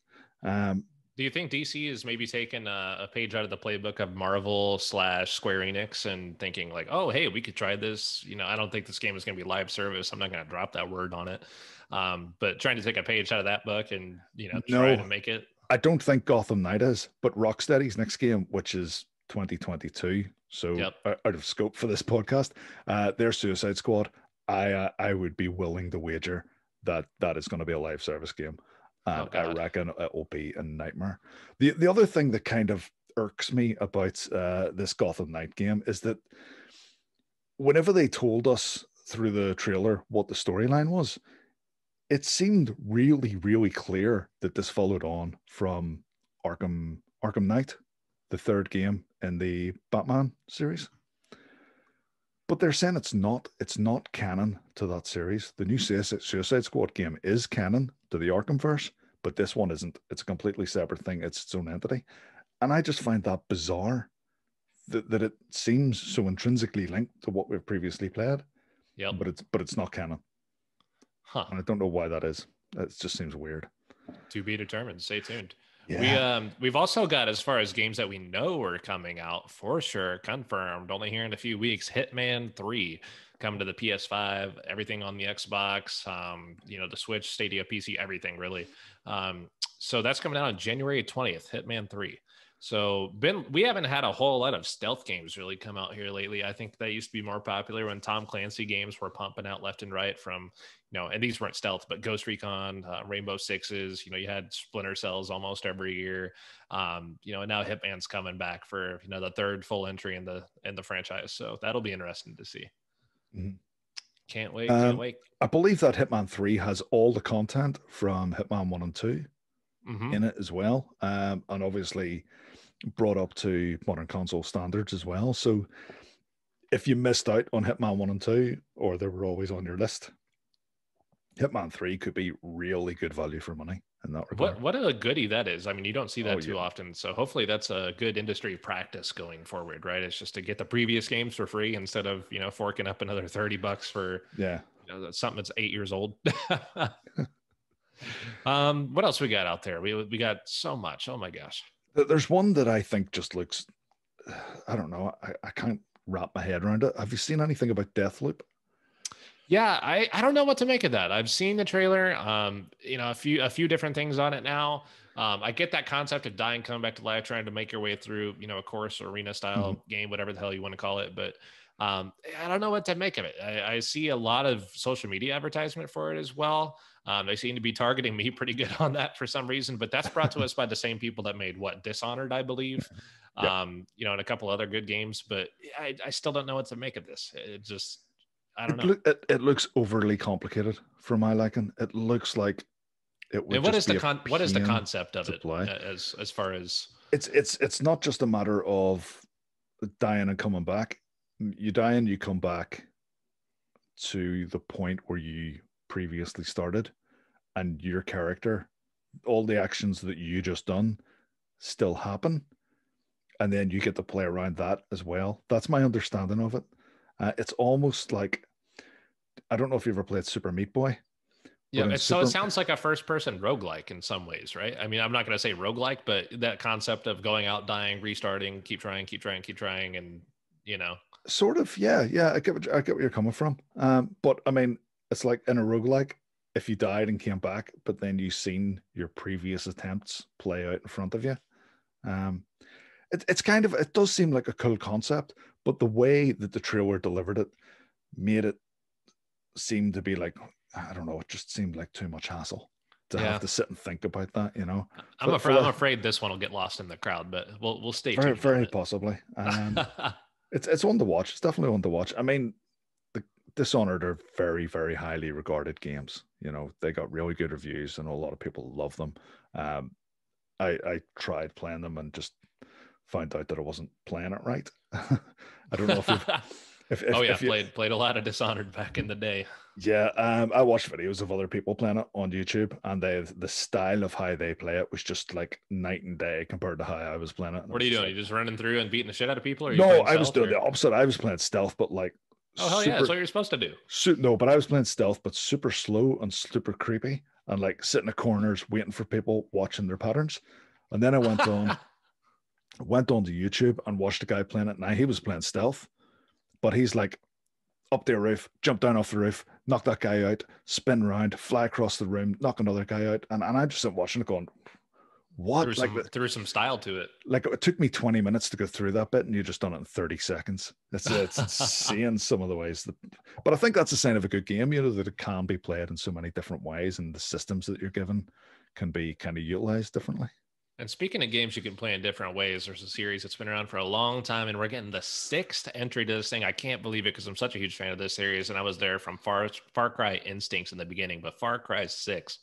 Do you think DC is maybe taking a page out of the playbook of Marvel / Square Enix and thinking like, oh, hey, we could try this? You know, I don't think this game is going to be live service. I'm not going to drop that word on it. But trying to take a page out of that book and, try to make it. I don't think Gotham Knight is, but Rocksteady's next game, which is 2022, so out of scope for this podcast, their Suicide Squad, I would be willing to wager that is going to be a live service game. And I reckon it will be a nightmare. The other thing that kind of irks me about this Gotham Knight game is that whenever they told us through the trailer what the storyline was, it seemed really, really clear that this followed on from Arkham Knight, the third game in the Batman series. But they're saying it's not canon to that series. The new Suicide Squad game is canon to the Arkhamverse, but this one isn't. It's a completely separate thing. It's its own entity. And I just find that bizarre that it seems so intrinsically linked to what we've previously played. Yeah. But it's not canon. Huh. And I don't know why that is. It just seems weird. To be determined. Stay tuned. Yeah. We've also got, as far as games that we know are coming out for sure, confirmed, only here in a few weeks, Hitman 3 coming to the PS5, everything on the Xbox, the Switch, Stadia, PC, everything really. So that's coming out on January 20th, Hitman 3. So we haven't had a whole lot of stealth games really come out here lately. I think that used to be more popular when Tom Clancy games were pumping out left and right from, and these weren't stealth, but Ghost Recon, Rainbow Sixes, you had Splinter Cells almost every year. And now Hitman's coming back for, the third full entry in the franchise. So that'll be interesting to see. Mm-hmm. Can't wait. Can't wait. I believe that Hitman 3 has all the content from Hitman 1 and 2 in it as well. And obviously brought up to modern console standards as well. So if you missed out on Hitman 1 and 2, or they were always on your list, Hitman 3 could be really good value for money in that regard. What a goodie that is. I mean, you don't see that too often. So hopefully that's a good industry practice going forward, right? It's just to get the previous games for free instead of, forking up another $30 for something that's 8 years old. What else we got out there? We got so much. Oh my gosh. There's one that I think just looks, I don't know. I can't wrap my head around it. Have you seen anything about Deathloop? Yeah, I don't know what to make of that. I've seen the trailer, a few different things on it now. I get that concept of dying, coming back to life, trying to make your way through, a course or arena style game, whatever the hell you want to call it. But I don't know what to make of it. I see a lot of social media advertisement for it as well. They seem to be targeting me pretty good on that for some reason, but that's brought to us by the same people that made Dishonored, I believe. Yep. And a couple other good games, but I still don't know what to make of this. It just, I don't know. It looks overly complicated for my liking. It looks like it would. And what is the concept of it as far as it's not just a matter of dying and coming back. You die and you come back to the point where you previously started, and your character, all the actions that you just done still happen, and then you get to play around that as well. That's my understanding of it. It's almost like, I don't know if you ever played Super Meat Boy. Yeah, it sounds like a first-person roguelike in some ways, right? I mean, I'm not going to say roguelike, but that concept of going out, dying, restarting, keep trying, and Sort of, yeah. I get what you're coming from. But I mean, it's like in a roguelike, if you died and came back, but then you've seen your previous attempts play out in front of you. It does seem like a cool concept, but the way that the trailer delivered it made it seem to be like, I don't know, it just seemed like too much hassle to have Yeah. to sit and think about that, I'm for afraid I'm the afraid this one will get lost in the crowd, but we'll stay very, tuned on very it. possibly. It's one to watch. It's definitely one to watch. I mean, the Dishonored are very, very highly regarded games. They got really good reviews, and a lot of people love them. Um, I tried playing them and just found out that I wasn't playing it right. I don't know if you've Oh yeah, if you played a lot of Dishonored back in the day. yeah, I watched videos of other people playing it on YouTube, and the style of how they play it was just like night and day compared to how I was playing it. And it What are was you just doing? like, You just running through and beating the shit out of people, or are you no, playing I was stealth? doing Or the opposite. I was playing stealth, but like oh hell yeah, that's super, what you're supposed to do. no, but I was playing stealth, but super slow and super creepy, and like sitting in corners waiting for people watching their patterns. And then I went on to YouTube and watched a guy playing it. Now he was playing stealth, but he's like up the roof, jump down off the roof, knock that guy out, spin around, fly across the room, knock another guy out. And I just sitting watching it going, threw what? some style to it. Like it took me 20 minutes to go through that bit, and you just done it in 30 seconds. It's insane some of the ways but I think that's a sign of a good game, that it can be played in so many different ways, and the systems that you're given can be kind of utilized differently. And speaking of games you can play in different ways, there's a series that's been around for a long time, and we're getting the 6th entry to this thing. I can't believe it because I'm such a huge fan of this series, and I was there from Far Cry Instincts in the beginning, but Far Cry 6,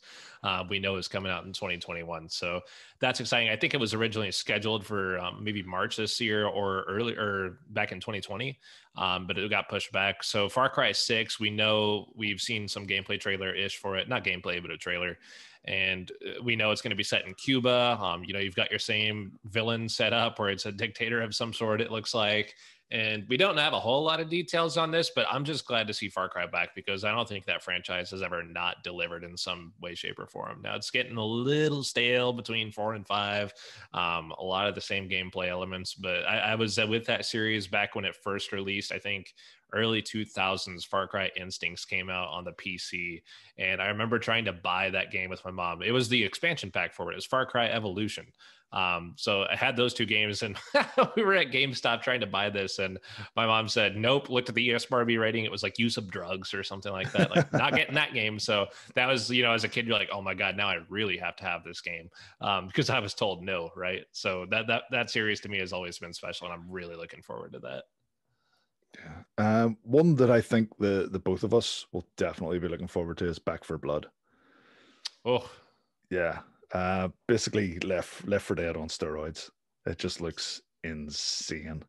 we know is coming out in 2021. So that's exciting. I think it was originally scheduled for maybe March this year or early or back in 2020, but it got pushed back. So Far Cry 6, we know we've seen some gameplay trailer-ish for it. Not gameplay, but a trailer. And we know it's going to be set in Cuba. You've got your same villain set up where it's a dictator of some sort, it looks like. And we don't have a whole lot of details on this, but I'm just glad to see Far Cry back because I don't think that franchise has ever not delivered in some way, shape, or form. Now it's getting a little stale between 4 and 5, a lot of the same gameplay elements, but I was with that series back when it first released. I think early 2000s. Far Cry Instincts came out on the PC, and I remember trying to buy that game with my mom. It was the expansion pack for it. It was Far Cry Evolution. So I had those two games, and we were at GameStop trying to buy this, and my mom said nope. Looked at the ESRB rating, it was like use of drugs or something like that, like not getting that game. So that was, as a kid, you're like, oh my god, now I really have to have this game, because I was told no, right? So that series to me has always been special, and I'm really looking forward to that. Yeah. One that I think the both of us will definitely be looking forward to is Back 4 Blood. Oh yeah. Basically Left 4 Dead on steroids. It just looks insane.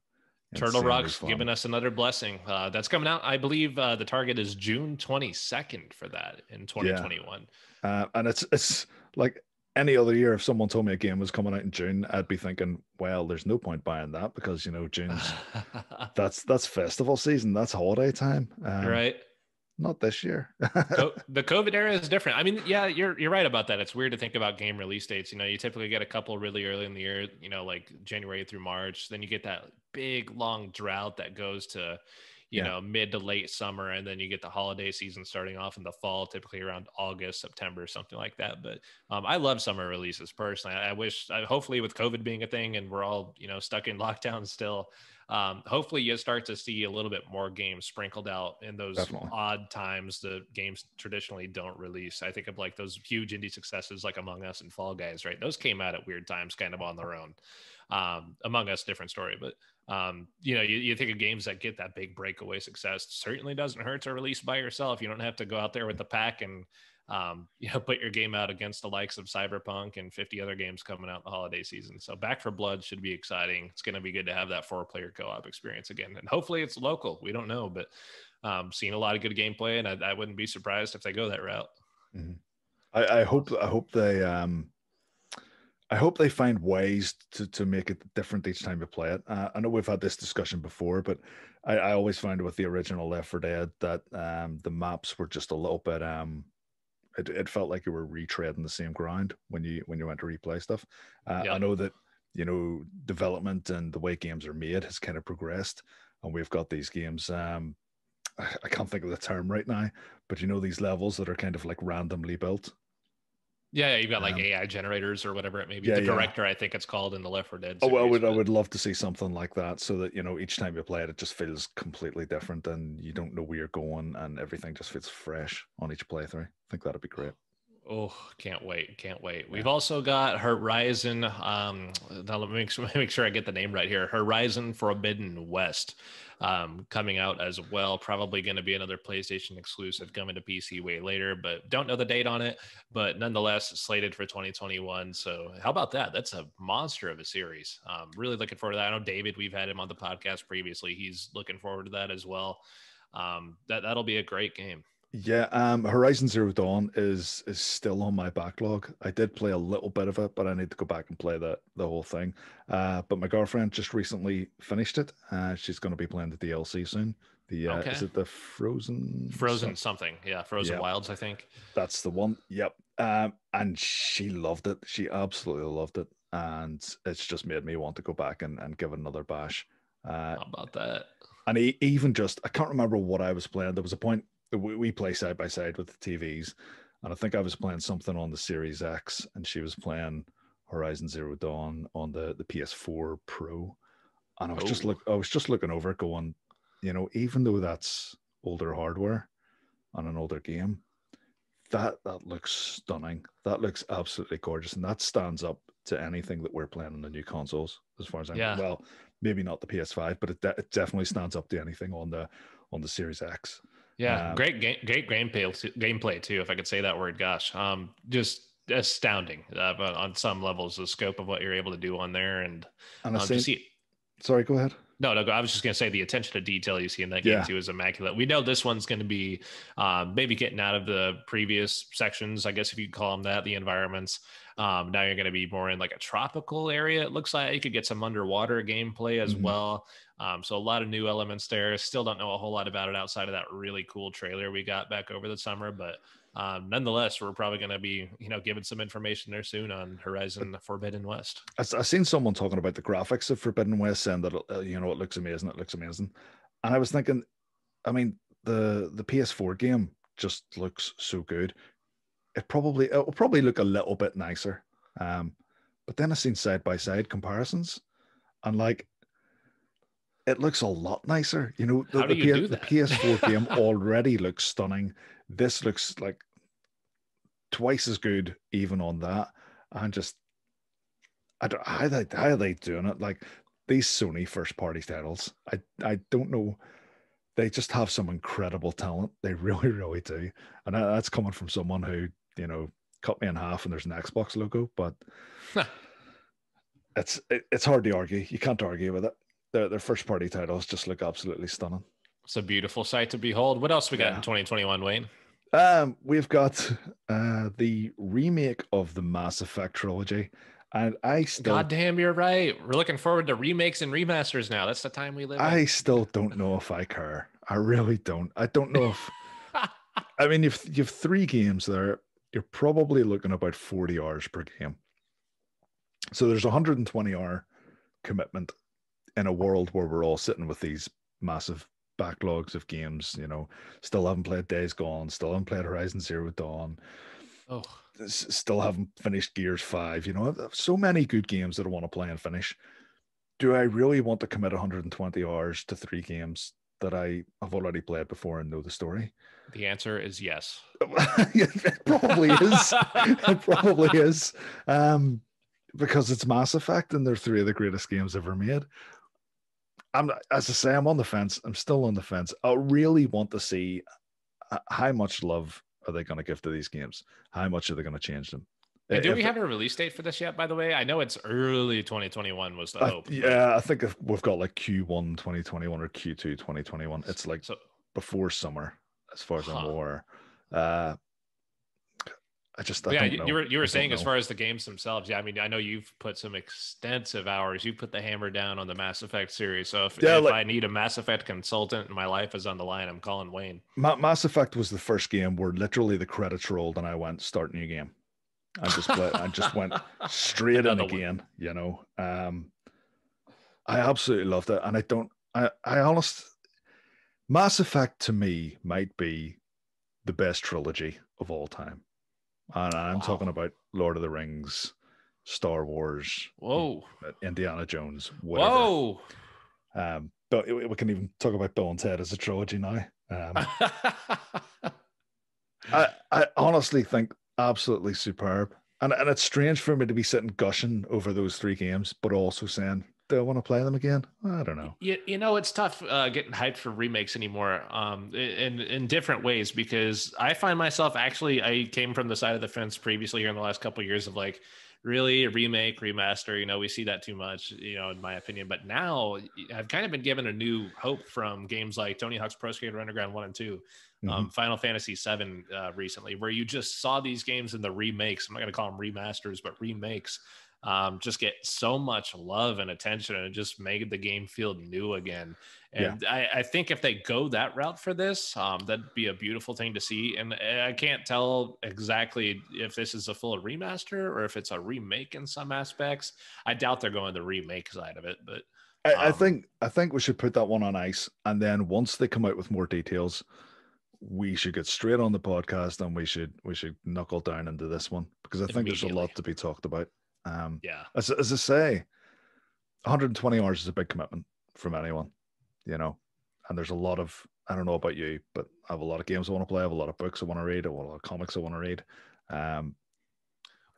Turtle Rock's giving us another blessing. That's coming out. I believe the target is June 22nd for that in 2021. Yeah. And it's like any other year, if someone told me a game was coming out in June, I'd be thinking, well, there's no point buying that because June's that's festival season, that's holiday time. Right. Not this year. The COVID era is different. I mean, yeah, you're right about that. It's weird to think about game release dates. You typically get a couple really early in the year, like January through March. Then you get that big long drought that goes to, mid to late summer. And then you get the holiday season starting off in the fall, typically around August, September, something like that. But I love summer releases personally. I wish, hopefully with COVID being a thing and we're all, stuck in lockdown still, hopefully you start to see a little bit more games sprinkled out in those Definitely. odd times the games traditionally don't release. I think of like those huge indie successes like Among Us and Fall Guys, right? Those came out at weird times kind of on their own. Among Us, different story, but you think of games that get that big breakaway success. Certainly doesn't hurt to release by yourself. You don't have to go out there with the pack and put your game out against the likes of Cyberpunk and 50 other games coming out in the holiday season. So Back 4 Blood should be exciting. It's going to be good to have that 4-player co-op experience again, and hopefully it's local. We don't know, but seen a lot of good gameplay, and I wouldn't be surprised if they go that route. Mm-hmm. I hope they find ways to make it different each time you play it. I know we've had this discussion before, but I always found with the original Left 4 Dead that the maps were just a little bit it felt like you were retreading the same ground when you went to replay stuff. Yep. I know that development and the way games are made has kind of progressed, and we've got these games. I can't think of the term right now, but these levels that are kind of like randomly built. Yeah, you've got like AI generators or whatever it may be. Yeah, The yeah. director, I think it's called in the Left 4 Dead Oh, well, series. I But would love to see something like that, so that each time you play it, it just feels completely different, and you don't know where you're going, and everything just feels fresh on each playthrough. I think that'd be great. oh, can't wait, can't wait. Yeah. We've also got Horizon. Now let me make sure I get the name right here. Horizon Forbidden West, coming out as well. Probably going to be another PlayStation exclusive coming to PC way later, but don't know the date on it. But nonetheless, slated for 2021. So how about that? That's a monster of a series. Really looking forward to that. I know David, we've had him on the podcast previously. He's looking forward to that as well. That'll be a great game. Yeah, Horizon Zero Dawn is still on my backlog. I did play a little bit of it, but I need to go back and play the whole thing. But my girlfriend just recently finished it. She's going to be playing the DLC soon. The is Okay. it the Frozen Frozen something. Yeah, Frozen Yeah, Wilds, I think. that's the one. Yep. And she loved it. She absolutely loved it, and it's just made me want to go back and give it another bash. Uh, How about that? and even just, I can't remember what I was playing. There was a point that we play side by side with the TVs, and I think I was playing something on the Series X, and she was playing Horizon Zero Dawn on the PS4 Pro, and Oh, I was just looking over, it going, even though that's older hardware on an older game, that looks stunning. That looks absolutely gorgeous, and that stands up to anything that we're playing on the new consoles. As far as I'm, yeah. well, maybe not the PS5, but it definitely stands up to anything on the Series X. Yeah, Um, great gameplay too, if I could say that word. Gosh, just astounding on some levels, the scope of what you're able to do on there, and and I just seen. see. Sorry, go ahead. No, no, I was just going to say the attention to detail you see in that game Yeah. too is immaculate. We know this one's going to be maybe getting out of the previous sections, I guess if you'd call them that, the environments. Now you're going to be more in like a tropical area. It looks like you could get some underwater gameplay as Hmm. well. So a lot of new elements there. Still don't know a whole lot about it outside of that really cool trailer we got back over the summer, but nonetheless, we're probably going to be, giving some information there soon on Horizon Forbidden West. I seen someone talking about the graphics of Forbidden West, saying that it looks amazing. It looks amazing, and I was thinking, I mean, the PS4 game just looks so good. It will probably look a little bit nicer. Um, but then I seen side by side comparisons, and like it looks a lot nicer. How do you do The that? PS4 game already looks stunning. This looks like twice as good, even on that. And just I don't how are they doing it? Like these Sony first party titles, I don't know. They just have some incredible talent. They really, really do. And that's coming from someone who, you know, cut me in half and there's an Xbox logo, but it's hard to argue. You can't argue with it. Their first party titles just look absolutely stunning. It's a beautiful sight to behold. What else we got in Yeah. 2021, Wayne? We've got the remake of the Mass Effect trilogy, and God damn, you're right. We're looking forward to remakes and remasters now. That's the time we live in. I still don't know if I care. I really don't. I don't know if I mean you've three games there. You're probably looking about 40 hours per game. So there's a 120-hour commitment in a world where we're all sitting with these massive backlogs of games, still haven't played Days Gone, still haven't played Horizon Zero Dawn, Oh, still haven't finished Gears 5, so many good games that I want to play and finish. Do I really want to commit 120 hours to three games that I have already played before and know the story? the answer is yes. It probably is. It probably is. Because it's Mass Effect and they're three of the greatest games ever made. As I say, I'm on the fence. I'm still on the fence. I really want to see how much love are they going to give to these games? How much are they going to change them? And do we If have a release date for this yet, by the way? I know it's early 2021 was the hope. Yeah, I think if we've got like Q1 2021 or Q2 2021. It's like So, before summer, as far as I'm huh. aware. Uh, I Yeah, don't know. you were I don't saying as know. far as the games themselves. Yeah, I mean, I know you've put some extensive hours. You put the hammer down on the Mass Effect series. So Yeah, if like I need a Mass Effect consultant and my life is on the line, I'm calling Wayne. Mass Effect was the first game where literally the credits rolled and I went start new game. I just went straight in Another one. again. I absolutely loved it, and I don't. I honest Mass Effect to me might be the best trilogy of all time. And I'm talking Wow. about Lord of the Rings, Star Wars, Whoa. Indiana Jones, whatever. Whoa. But we can even talk about Bill and Ted as a trilogy now. I honestly think absolutely superb. And it's strange for me to be sitting gushing over those three games, but also saying, do I want to play them again? I don't know. You know, it's tough getting hyped for remakes anymore in different ways because I find myself actually, I came from the side of the fence previously here in the last couple of years of like, really a remake, remaster. You know, we see that too much, you know, in my opinion. But now I've kind of been given a new hope from games like Tony Hawk's Pro Skater Underground 1 and 2, Hmm. Final Fantasy 7 recently, where you just saw these games in the remakes. I'm not going to call them remasters, but remakes just get so much love and attention and it just made the game feel new again. Yeah. And I think if they go that route for this, that'd be a beautiful thing to see. And I can't tell exactly if this is a full remaster or if it's a remake in some aspects. I doubt they're going the remake side of it, but I think we should put that one on ice. And then once they come out with more details, we should get straight on the podcast and we should knuckle down into this one because I think there's a immediately. lot to be talked about. Yeah. As I say, 120 hours is a big commitment from anyone, you know. And there's a lot of I don't know about you, but I have a lot of games I want to play. I have a lot of books I want to read. I have a lot of comics I want to read. Um,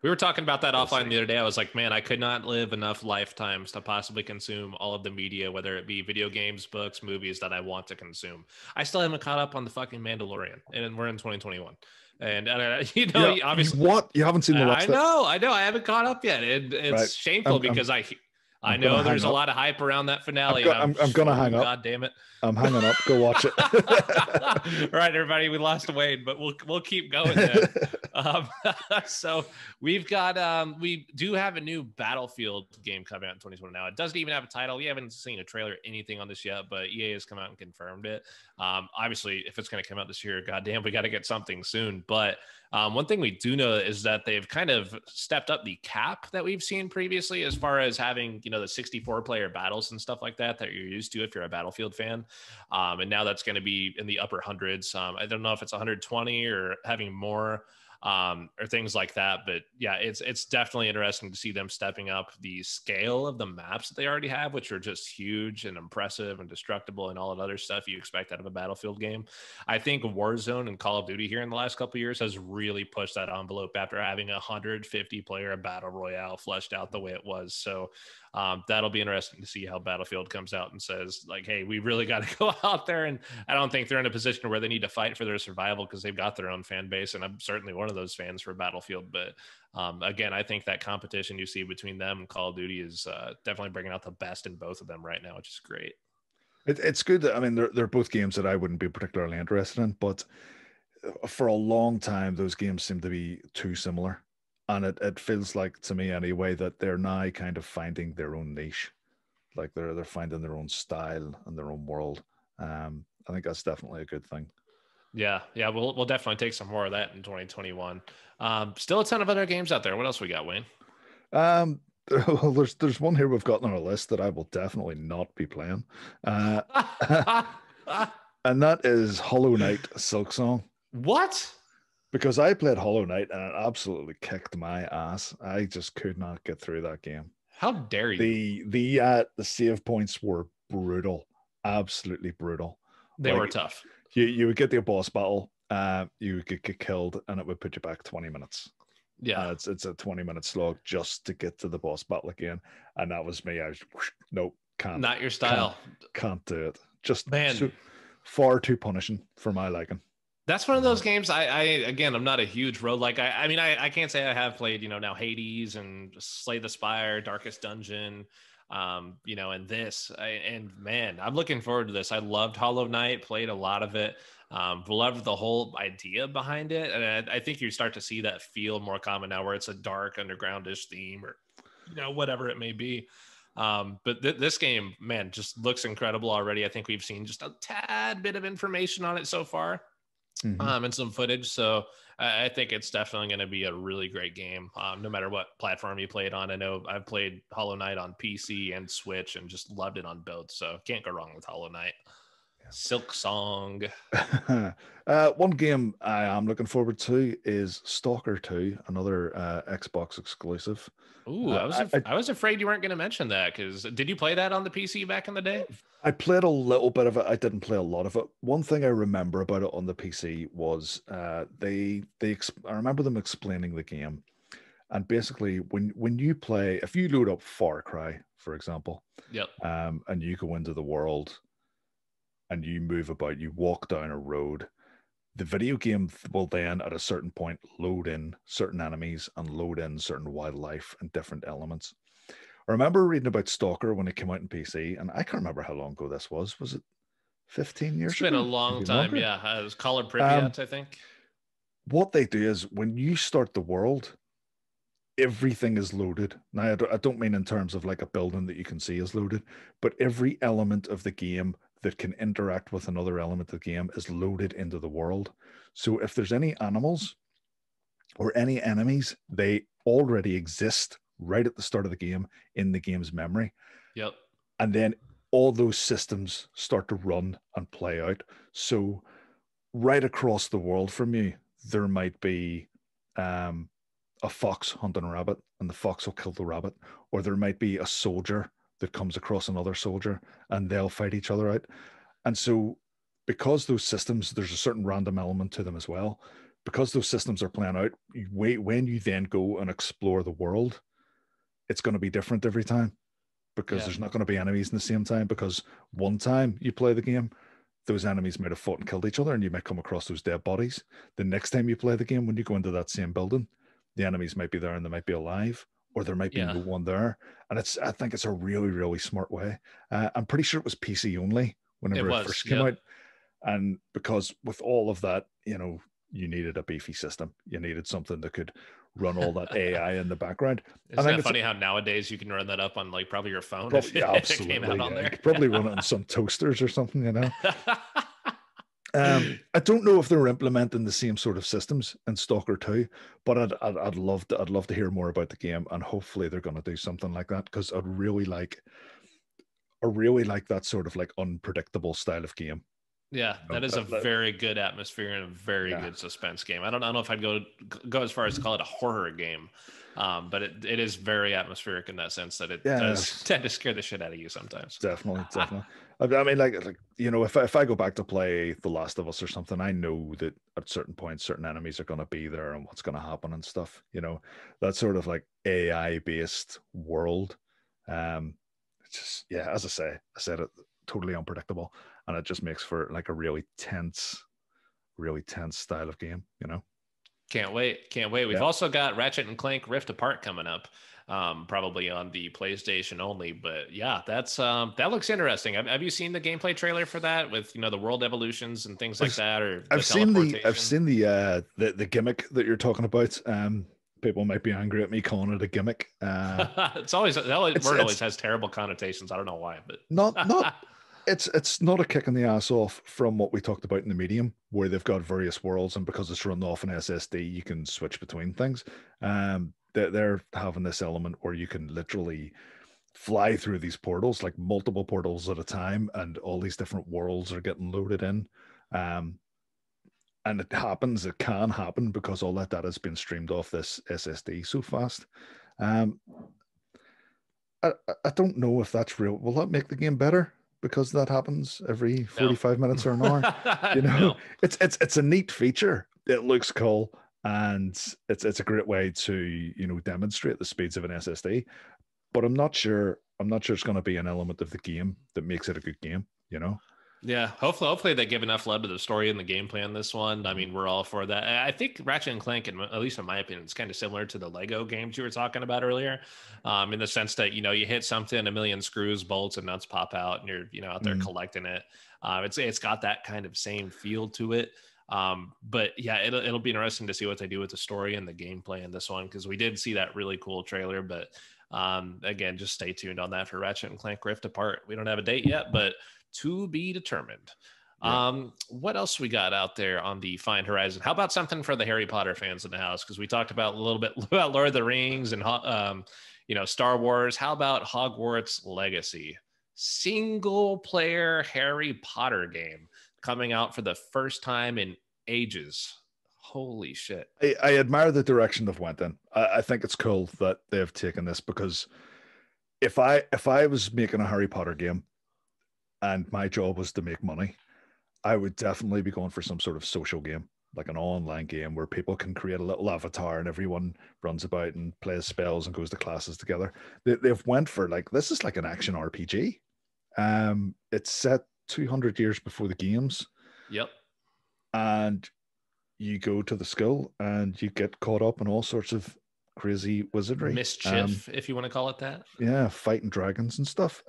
We were talking about that we'll offline see. the other day. I was like, man, I could not live enough lifetimes to possibly consume all of the media, whether it be video games, books, movies that I want to consume. I still haven't caught up on the fucking Mandalorian, and we're in 2021. And you know, Yeah, obviously, what you haven't seen the I last bit, know, I haven't caught up yet. right? It's shameful I'm I'm because I I'm gonna know hang there's a up. lot of hype around that I'm finale, and go, I'm gonna oh hang up. god damn it. I'm hanging up. Go watch it. All right, everybody, we lost Wade, but we'll keep going then. Um, so we do have a new Battlefield game coming out in 2020 now. It doesn't even have a title. We haven't seen a trailer, anything on this yet, but EA has come out and confirmed it. Obviously, if it's going to come out this year, goddamn, we got to get something soon. But one thing we do know is that they've kind of stepped up the cap that we've seen previously as far as having, you know, the 64 player battles and stuff like that you're used to if you're a Battlefield fan. And now that's going to be in the upper hundreds. I don't know if it's 120 or having more or things like that. But yeah, it's definitely interesting to see them stepping up the scale of the maps that they already have, which are just huge and impressive and destructible and all that other stuff you expect out of a Battlefield game. I think Warzone and Call of Duty here in the last couple of years has really pushed that envelope after having a 150 player battle royale fleshed out the way it was. So that'll be interesting to see how Battlefield comes out and says like, hey, we really got to go out there. And I don't think they're in a position where they need to fight for their survival because they've got their own fan base. And I'm certainly one of those fans for Battlefield. But again, I think that competition you see between them and Call of Duty is definitely bringing out the best in both of them right now, which is great. It's good that I mean they're both games that I wouldn't be particularly interested in, but for a long time those games seem to be too similar, and it feels like to me anyway that they're now kind of finding their own niche, like they're finding their own style and their own world. I think that's definitely a good thing. Yeah, we'll definitely take some more of that in 2021. Still a ton of other games out there. What else we got, Wayne? Um, well, there's one here we've got on our list that I will definitely not be playing, uh, and that is Hollow Knight Silksong. What? Because I played Hollow Knight and it absolutely kicked my ass. I just could not get through that game. How dare you? The save points were brutal, absolutely brutal. They were Like tough. you would get the boss battle, you would get killed, and it would put you back 20 minutes. Yeah. It's a 20-minute slog just to get to the boss battle again, and that was me. I was nope, Not your can't style. can't do it. Just Man, so far too punishing for my liking. that's one of those games. I again, I'm not a huge road like. I mean, I can't say I have played, you know, now Hades and Slay the Spire, Darkest Dungeon, you know, and and man, I'm looking forward to this. I loved Hollow Knight, played a lot of it, loved the whole idea behind it, and I think you start to see that feel more common now, where it's a dark undergroundish theme or, you know, whatever it may be. But this game, man, just looks incredible already. I think we've seen just a tad bit of information on it so far, Mhm. and some footage. So I think it's definitely going to be a really great game, no matter what platform you play it on. I know I've played Hollow Knight on PC and Switch and just loved it on both. So can't go wrong with Hollow Knight. Silk Song. One game I am looking forward to is Stalker 2, another Xbox exclusive. Ooh, I was afraid you weren't going to mention that, because did you play that on the PC back in the day? I played a little bit of it. I didn't play a lot of it. One thing I remember about it on the PC was I remember them explaining the game, and basically when you play, if you load up Far Cry, for example, Yep. and you go into the world and you move about, you walk down a road, the video game will then at a certain point load in certain enemies and load in certain wildlife and different elements. I remember reading about Stalker when it came out in PC, and I can't remember how long ago this was. Was it 15 It's years been a ago? long Maybe time. longer. Yeah. It was Call of Um, Pripyat, I think. what they do is when you start the world, everything is loaded. Now, I don't mean in terms of like a building that you can see is loaded, but every element of the game that can interact with another element of the game is loaded into the world. So if there's any animals or any enemies, they already exist right at the start of the game in the game's memory. Yep. And then all those systems start to run and play out. So right across the world from you, there might be um, a fox hunting a rabbit, and the fox will kill the rabbit, or there might be a soldier that comes across another soldier, and they'll fight each other out. And so, because those systems, there's a certain random element to them as well. Because those systems are playing out, when you then go and explore the world, it's going to be different every time because Yeah. there's not going to be enemies in the same time. Because one time you play the game, those enemies might have fought and killed each other, and you might come across those dead bodies. The next time you play the game, when you go into that same building, the enemies might be there and they might be alive, or there might be Yeah. no one there. And I think it's a really, really smart way. I'm pretty sure it was PC only It whenever it was. first came Yep. out, and because with all of that, you needed a beefy system. You needed something that could run all that AI in the background. I Isn't think that it's funny how nowadays you can run that up on like probably your phone if probably, yeah, if it came out absolutely. on Yeah. You there? could probably run it on some toasters or something. I don't know if they're implementing the same sort of systems in Stalker 2, but I'd love to hear more about the game, and hopefully they're going to do something like that because I really like that sort of like unpredictable style of game. Yeah, You know, that is a very good atmosphere and a very yeah, good suspense game. I don't know if I'd go as far as to call it a horror game, but it is very atmospheric in that sense that it does yes, tend to scare the shit out of you sometimes. definitely, definitely. I mean, like if I go back to play The Last of Us or something, I know that at certain points, certain enemies are going to be there and what's going to happen and stuff. That sort of like AI based world. It's just, yeah, as I said it, totally unpredictable, and it just makes for like a really tense style of game. Can't wait. Can't wait. We've Yeah. also got Ratchet and Clank Rift Apart coming up, probably on the PlayStation only. But yeah, that looks interesting. Have you seen the gameplay trailer for that with the world evolutions and things like that, or the I've teleportation? seen the gimmick that you're talking about. People might be angry at me calling it a gimmick. It's always that word always It's has terrible connotations. I don't know why, but not it's not a kick in the ass off from what we talked about in the medium, where they've got various worlds, and because it's run off an SSD, you can switch between things. They're having this element where you can literally fly through these portals, like multiple portals at a time, and all these different worlds are getting loaded in. Um, and it can happen because all that data has been streamed off this SSD so fast. Um, I don't know if that's real. Will that make the game better because that happens every no. 45 minutes or an hour? No. It's a neat feature. It looks cool, and it's a great way to demonstrate the speeds of an SSD. But I'm not sure. I'm not sure it's going to be an element of the game that makes it a good game. Yeah, hopefully they give enough love to the story and the gameplay on this one. I mean, we're all for that. I think Ratchet and Clank, at least in my opinion, it's kind of similar to the Lego games you were talking about earlier, in the sense that you hit something, a million screws, bolts, and nuts pop out, and you're out there Mm. collecting it. It's got that kind of same feel to it. But yeah, it'll be interesting to see what they do with the story and the gameplay in this one, because we did see that really cool trailer. But again, just stay tuned on that for Ratchet and Clank Rift Apart. We don't have a date yet, but to be determined. Yeah. What else we got out there on the Find Horizon? How about something for the Harry Potter fans in the house? Because we talked about a little bit about Lord of the Rings and Star Wars. How about Hogwarts Legacy? single player Harry Potter game coming out for the first time in ages. Holy shit. I admire the direction they've went in. I think it's cool that they've taken this, because if I was making a Harry Potter game and my job was to make money, I would definitely be going for some sort of social game, like an online game where people can create a little avatar and everyone runs about and plays spells and goes to classes together. They've went for, like, this is like an action RPG. It's set 200 years before the games. Yep. And you go to the school and you get caught up in all sorts of crazy wizardry, mischief, if you want to call it that. Yeah, fighting dragons and stuff.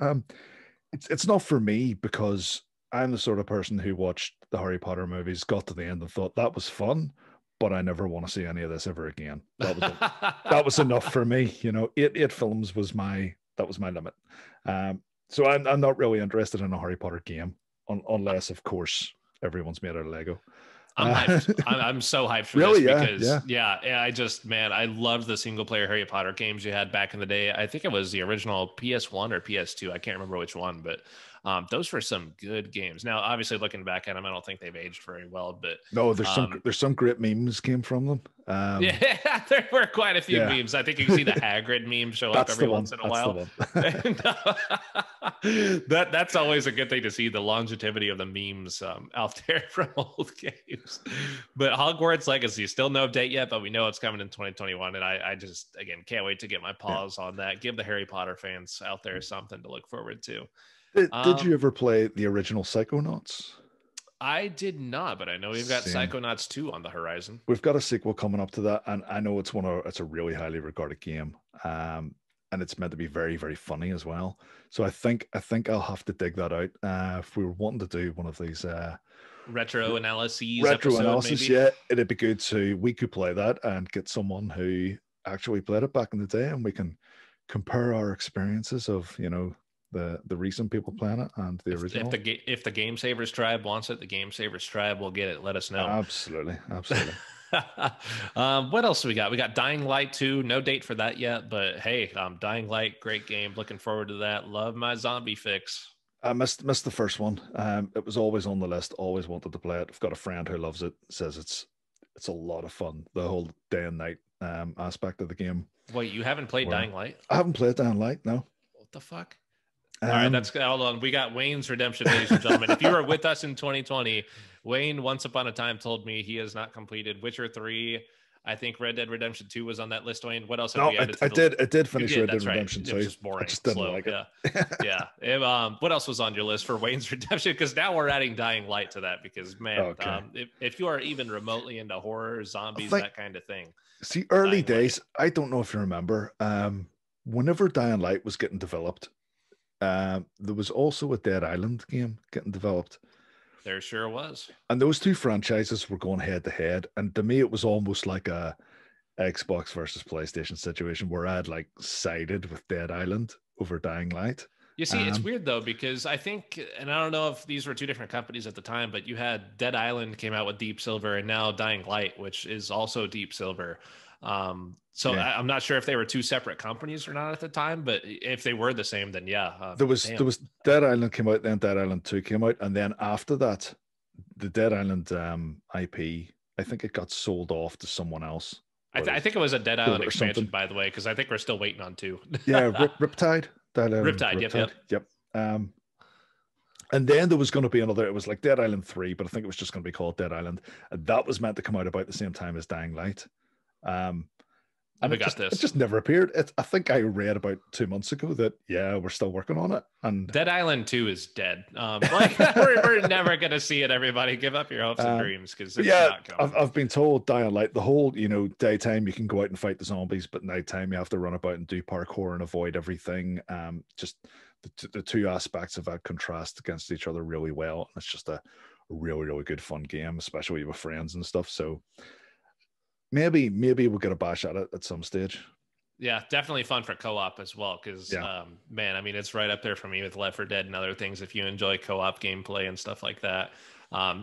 It's not for me, because I'm the sort of person who watched the Harry Potter movies, got to the end and thought that was fun, but I never want to see any of this ever again. That was enough for me. You know, eight films was my limit. So I'm not really interested in a Harry Potter game, unless, of course, everyone's made out of Lego. I'm hyped. I'm so hyped for really, this because I just, man, I loved the single player Harry Potter games you had back in the day. I think it was the original PS1 or PS2. I can't remember which one, but those were some good games. Now, obviously, looking back at them, I don't think they've aged very well. But no, there's some great memes came from them. Yeah, there were quite a few memes. I think you can see the Hagrid meme show up every once in a while. That's always a good thing to see, the longevity of the memes out there from old games. But Hogwarts Legacy, still no date yet, but we know it's coming in 2021. And I just, again, can't wait to get my paws on that. Give the Harry Potter fans out there something to look forward to. Did you ever play the original Psychonauts? I did not, but I know we've got Psychonauts 2 on the horizon. We've got a sequel coming up to that, and I know it's a really highly regarded game, and it's meant to be very, very funny as well. So I think I'll have to dig that out if we were wanting to do one of these retro analysis. Yeah, it'd be good we could play that and get someone who actually played it back in the day, and we can compare our experiences of, you know, the recent people playing it and the original. If the Game Savers tribe wants it, the Game Savers tribe will get it. Let us know. Absolutely. What else do we got? We got Dying Light 2. No date for that yet, but hey, Dying Light, great game. Looking forward to that. Love my zombie fix. I missed the first one. It was always on the list. Always wanted to play it. I've got a friend who loves it. Says it's a lot of fun. The whole day and night aspect of the game. Wait, you haven't played Dying Light? I haven't played Dying Light. No. What the fuck? All right, hold on. We got Wayne's Redemption, ladies and gentlemen. If you were with us in 2020, Wayne once upon a time told me he has not completed Witcher 3. I think Red Dead Redemption 2 was on that list, Wayne. What else have you added? I did finish Red Dead Redemption 2. It was just boring. I just didn't like it. Yeah. What else was on your list for Wayne's Redemption? Because now we're adding Dying Light to that, because, man, if you are even remotely into horror, zombies, that kind of thing. See, early days, I don't know if you remember, whenever Dying Light was getting developed, there was also a Dead Island game getting developed. There sure was. And those two franchises were going head to head. And to me, it was almost like a Xbox versus PlayStation situation where I'd like sided with Dead Island over Dying Light. You see, it's weird though, because I think, and I don't know if these were two different companies at the time, but you had Dead Island came out with Deep Silver, and now Dying Light, which is also Deep Silver. I'm not sure if they were two separate companies or not at the time, but if they were the same, then there was Dead Island came out, then Dead Island 2 came out, and then after that, the Dead Island IP, I think it got sold off to someone else. I think it was a Dead Island expansion, by the way, because I think we're still waiting on 2. Yeah, Riptide. Riptide. Yep. And then there was going to be another. It was like Dead Island 3, but I think it was just going to be called Dead Island. And that was meant to come out about the same time as Dying Light. And it just never appeared. I think I read about 2 months ago that we're still working on it. And Dead Island 2 is dead. We're never gonna see it. Everybody, give up your hopes and dreams, because not coming. I've been told Dying Light, the whole daytime you can go out and fight the zombies, but nighttime you have to run about and do parkour and avoid everything. Just the two aspects of that contrast against each other really well, and it's just a really, really good fun game, especially with friends and stuff. So. Maybe we'll get a bash at it at some stage. Yeah, definitely fun for co-op as well, because man, I mean, it's right up there for me with Left 4 Dead and other things if you enjoy co-op gameplay and stuff like that.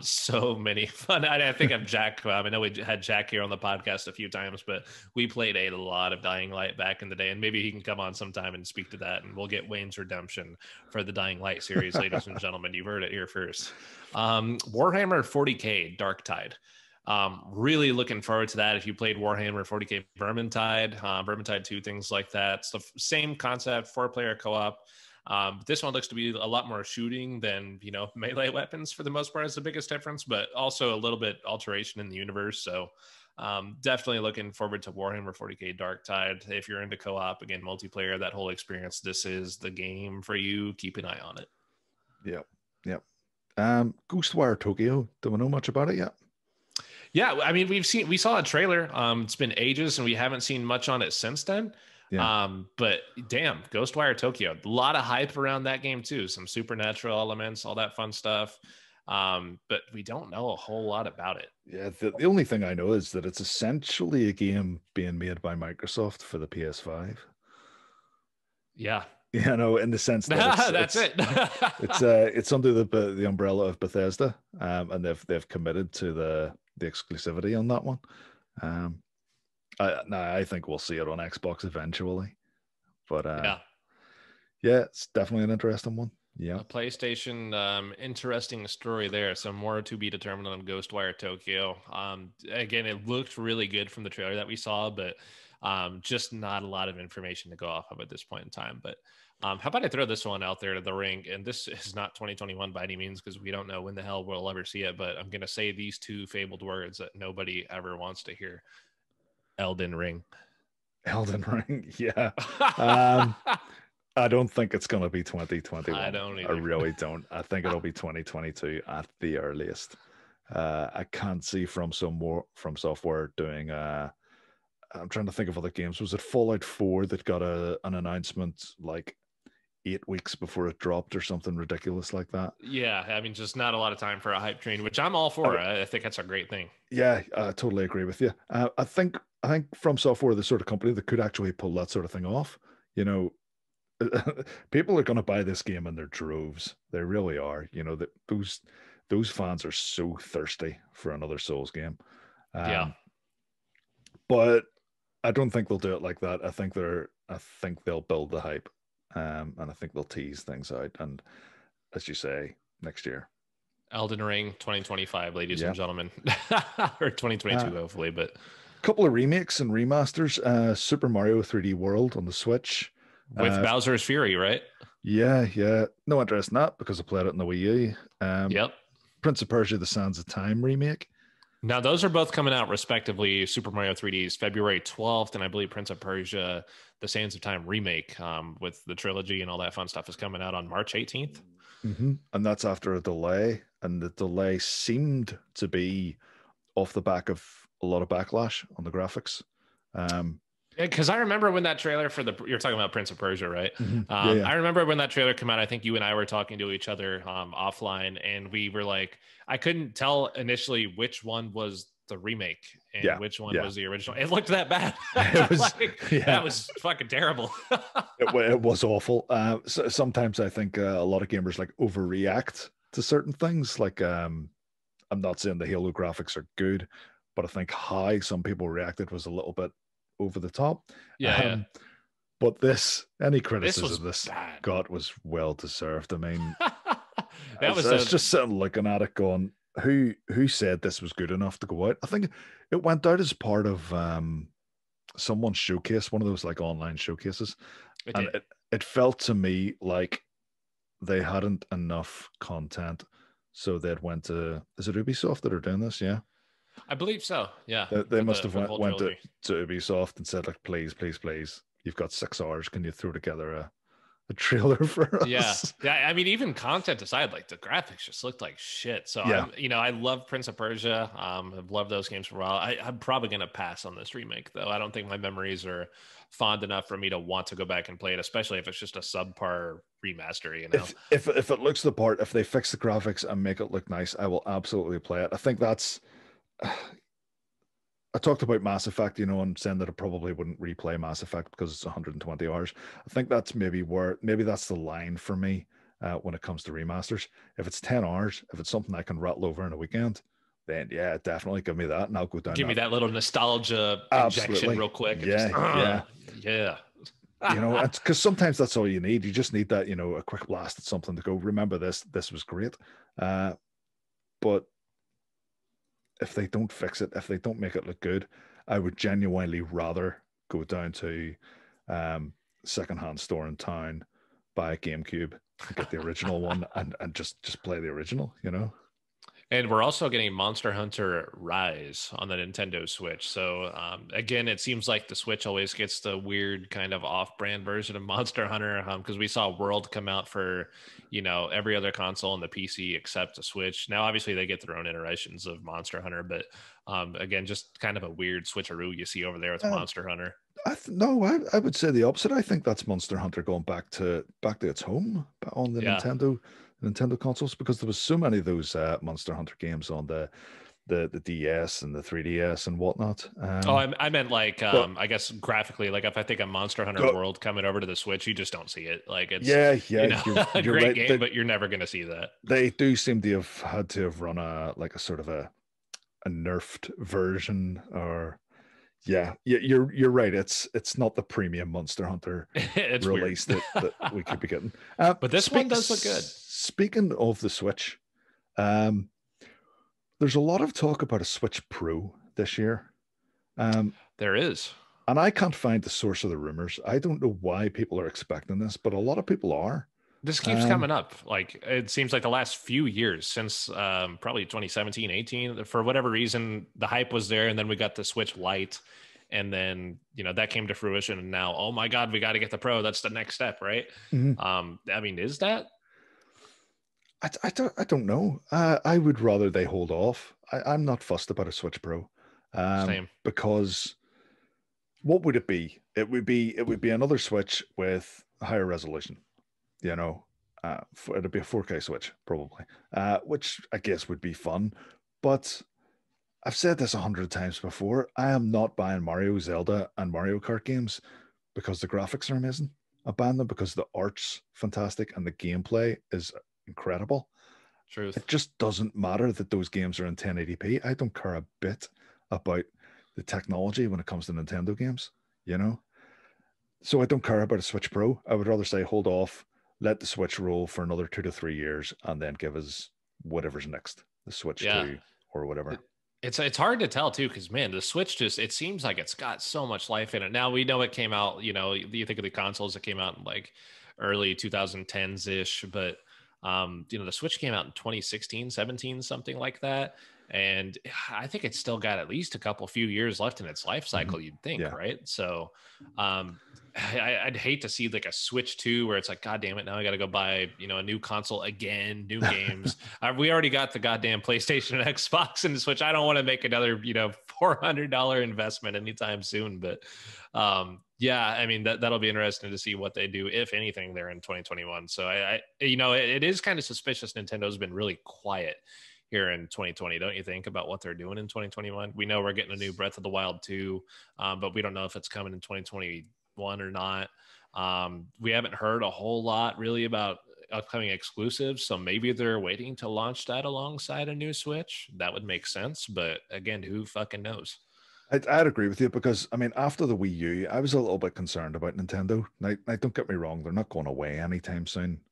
So many fun. I think of Jack. I know we had Jack here on the podcast a few times, but we played a lot of Dying Light back in the day, and maybe he can come on sometime and speak to that, and we'll get Wayne's Redemption for the Dying Light series, ladies and gentlemen. You've heard it here first. Warhammer 40K Darktide. Really looking forward to that. If you played Warhammer 40K Vermintide, Vermintide 2, things like that. It's the same concept, 4-player co-op. This one looks to be a lot more shooting than, melee weapons for the most part is the biggest difference, but also a little bit alteration in the universe. So definitely looking forward to Warhammer 40K Darktide. If you're into co-op, again, multiplayer, that whole experience, this is the game for you. Keep an eye on it. Yep. Ghostwire Tokyo. Do we know much about it yet? Yeah, I mean, we saw a trailer. It's been ages, and we haven't seen much on it since then. Yeah. But damn, Ghostwire Tokyo, a lot of hype around that game too. Some supernatural elements, all that fun stuff. But we don't know a whole lot about it. Yeah, the only thing I know is that it's essentially a game being made by Microsoft for the PS5. Yeah. In the sense that that's it. it's under the umbrella of Bethesda, and they've committed to the exclusivity on that one. I think we'll see it on Xbox eventually, but it's definitely an interesting one. Yeah, a PlayStation, interesting story there. Some more to be determined on Ghostwire Tokyo. Again, it looked really good from the trailer that we saw, but just not a lot of information to go off of at this point in time. But how about I throw this one out there to the ring? And this is not 2021 by any means, because we don't know when the hell we'll ever see it. But I'm going to say these two fabled words that nobody ever wants to hear. Elden Ring. Elden Ring. Yeah. I don't think it's going to be 2021. I don't either. I really don't. I think it'll be 2022 at the earliest. I can't see From Software doing I'm trying to think of other games. Was it Fallout 4 that got an announcement like 8 weeks before it dropped or something ridiculous like that? Yeah, I mean, just not a lot of time for a hype train, which I'm all for. I think that's a great thing. Yeah, I totally agree with you. I think From Software, the sort of company that could actually pull that sort of thing off. People are going to buy this game in their droves. They really are. That those fans are so thirsty for another Souls game. But I don't think they'll do it like that. I think they'll build the hype, and I think they'll tease things out. And as you say, next year, Elden Ring 2025, ladies and gentlemen, or 2022, hopefully. But a couple of remakes and remasters. Super Mario 3D World on the Switch with Bowser's Fury, right? Yeah. No interest in that because I played it in the Wii U. Yep. Prince of Persia: The Sands of Time remake. Now, those are both coming out respectively. Super Mario 3D is February 12th, and I believe Prince of Persia, The Sands of Time remake with the trilogy and all that fun stuff is coming out on March 18th. Mm-hmm. And that's after a delay, and the delay seemed to be off the back of a lot of backlash on the graphics. Because I remember when that trailer you're talking about Prince of Persia, right? Mm-hmm. I remember when that trailer came out, I think you and I were talking to each other offline, and we were like, I couldn't tell initially which one was the remake and which one was the original. It looked that bad. It was, that was fucking terrible. it was awful. So sometimes I think a lot of gamers like overreact to certain things. Like, I'm not saying the Halo graphics are good, but I think how some people reacted was a little bit over the top. But any criticism this got was well deserved. I mean, I was just sitting looking at it going, who said this was good enough to go out? I think it went out as part of someone's showcase, one of those like online showcases. It felt to me like they hadn't enough content, so they'd went to, is it Ubisoft that are doing this? Yeah, I believe so. Yeah, they must have went to Ubisoft and said, like, please, you've got 6 hours. Can you throw together a trailer for us? Yeah. I mean, even content aside, like the graphics just looked like shit. So I love Prince of Persia. I've loved those games for a while. I'm probably gonna pass on this remake though. I don't think my memories are fond enough for me to want to go back and play it, especially if it's just a subpar remaster. If it looks the part, if they fix the graphics and make it look nice, I will absolutely play it. I think that's. I talked about Mass Effect, and saying that I probably wouldn't replay Mass Effect because it's 120 hours. I think that's maybe that's the line for me. when it comes to remasters. If it's 10 hours, if it's something I can rattle over in a weekend, then yeah, definitely give me that, and I'll go down Give me that. that little nostalgia injection Absolutely. real quick and just Yeah, yeah. yeah. It's because sometimes that's all you need. You just need that, a quick blast at something to go, remember this. This was great. But if they don't fix it, if they don't make it look good, I would genuinely rather go down to secondhand store in town, buy a GameCube, get the original one, and just play the original. And we're also getting Monster Hunter Rise on the Nintendo Switch. So again, it seems like the Switch always gets the weird kind of off-brand version of Monster Hunter because we saw World come out for, every other console and the PC except the Switch. Now, obviously, they get their own iterations of Monster Hunter, but again, just kind of a weird switcheroo you see over there with Monster Hunter. No, I would say the opposite. I think that's Monster Hunter going back to its home on the Yeah. Nintendo consoles, because there was so many of those Monster Hunter games on the DS and the 3DS and whatnot. I meant like I guess graphically, like if I think of Monster Hunter Go- World coming over to the Switch, you just don't see it. Like it's yeah, a you're great right. game, but you're never going to see that. They do seem to have had to have run a sort of a nerfed version, or yeah, you're right. It's not the premium Monster Hunter It's release weird. that we could be getting. But this one does look good. Speaking of the Switch, there's a lot of talk about a Switch Pro this year. There is. And I can't find the source of the rumors. I don't know why people are expecting this, but a lot of people are. This keeps coming up. Like it seems like the last few years since probably 2017, 18, for whatever reason, the hype was there. And then we got the Switch Lite. And then, that came to fruition. And now, oh my God, we got to get the Pro. That's the next step, right? Mm-hmm. Is that? I don't know. I would rather they hold off. I'm not fussed about a Switch Pro. Same. Because what would it be? It would be another Switch with higher resolution. It'd be a 4K Switch probably, which I guess would be fun. But I've said this 100 times before. I am not buying Mario, Zelda, and Mario Kart games because the graphics are amazing. I'm buying them because the art's fantastic and the gameplay is incredible. Truth. It just doesn't matter that those games are in 1080p. I don't care a bit about the technology when it comes to Nintendo games, So I don't care about a Switch Pro. I would rather say hold off, let the Switch roll for another 2 to 3 years, and then give us whatever's next, the Switch 2 or whatever. It's hard to tell too, because man, the Switch it seems like it's got so much life in it. Now we know it came out, you think of the consoles that came out in like early 2010s ish, but the Switch came out in 2016, 17, something like that. And I think it's still got at least a few years left in its life cycle, you'd think, right? So I'd hate to see like a Switch 2 where it's like, God damn it, now I got to go buy, a new console again, new games. We already got the goddamn PlayStation and Xbox and the Switch. I don't want to make another, $400 investment anytime soon. But that'll be interesting to see what they do, if anything, there in 2021. So it is kind of suspicious. Nintendo's been really quiet here in 2020, don't you think, about what they're doing in 2021? We know we're getting a new Breath of the Wild 2, but we don't know if it's coming in 2021 or not. We haven't heard a whole lot really about upcoming exclusives, so maybe they're waiting to launch that alongside a new Switch. That would make sense, but again, who fucking knows? I'd agree with you, because after the Wii U, I was a little bit concerned about Nintendo. Now don't get me wrong, they're not going away anytime soon,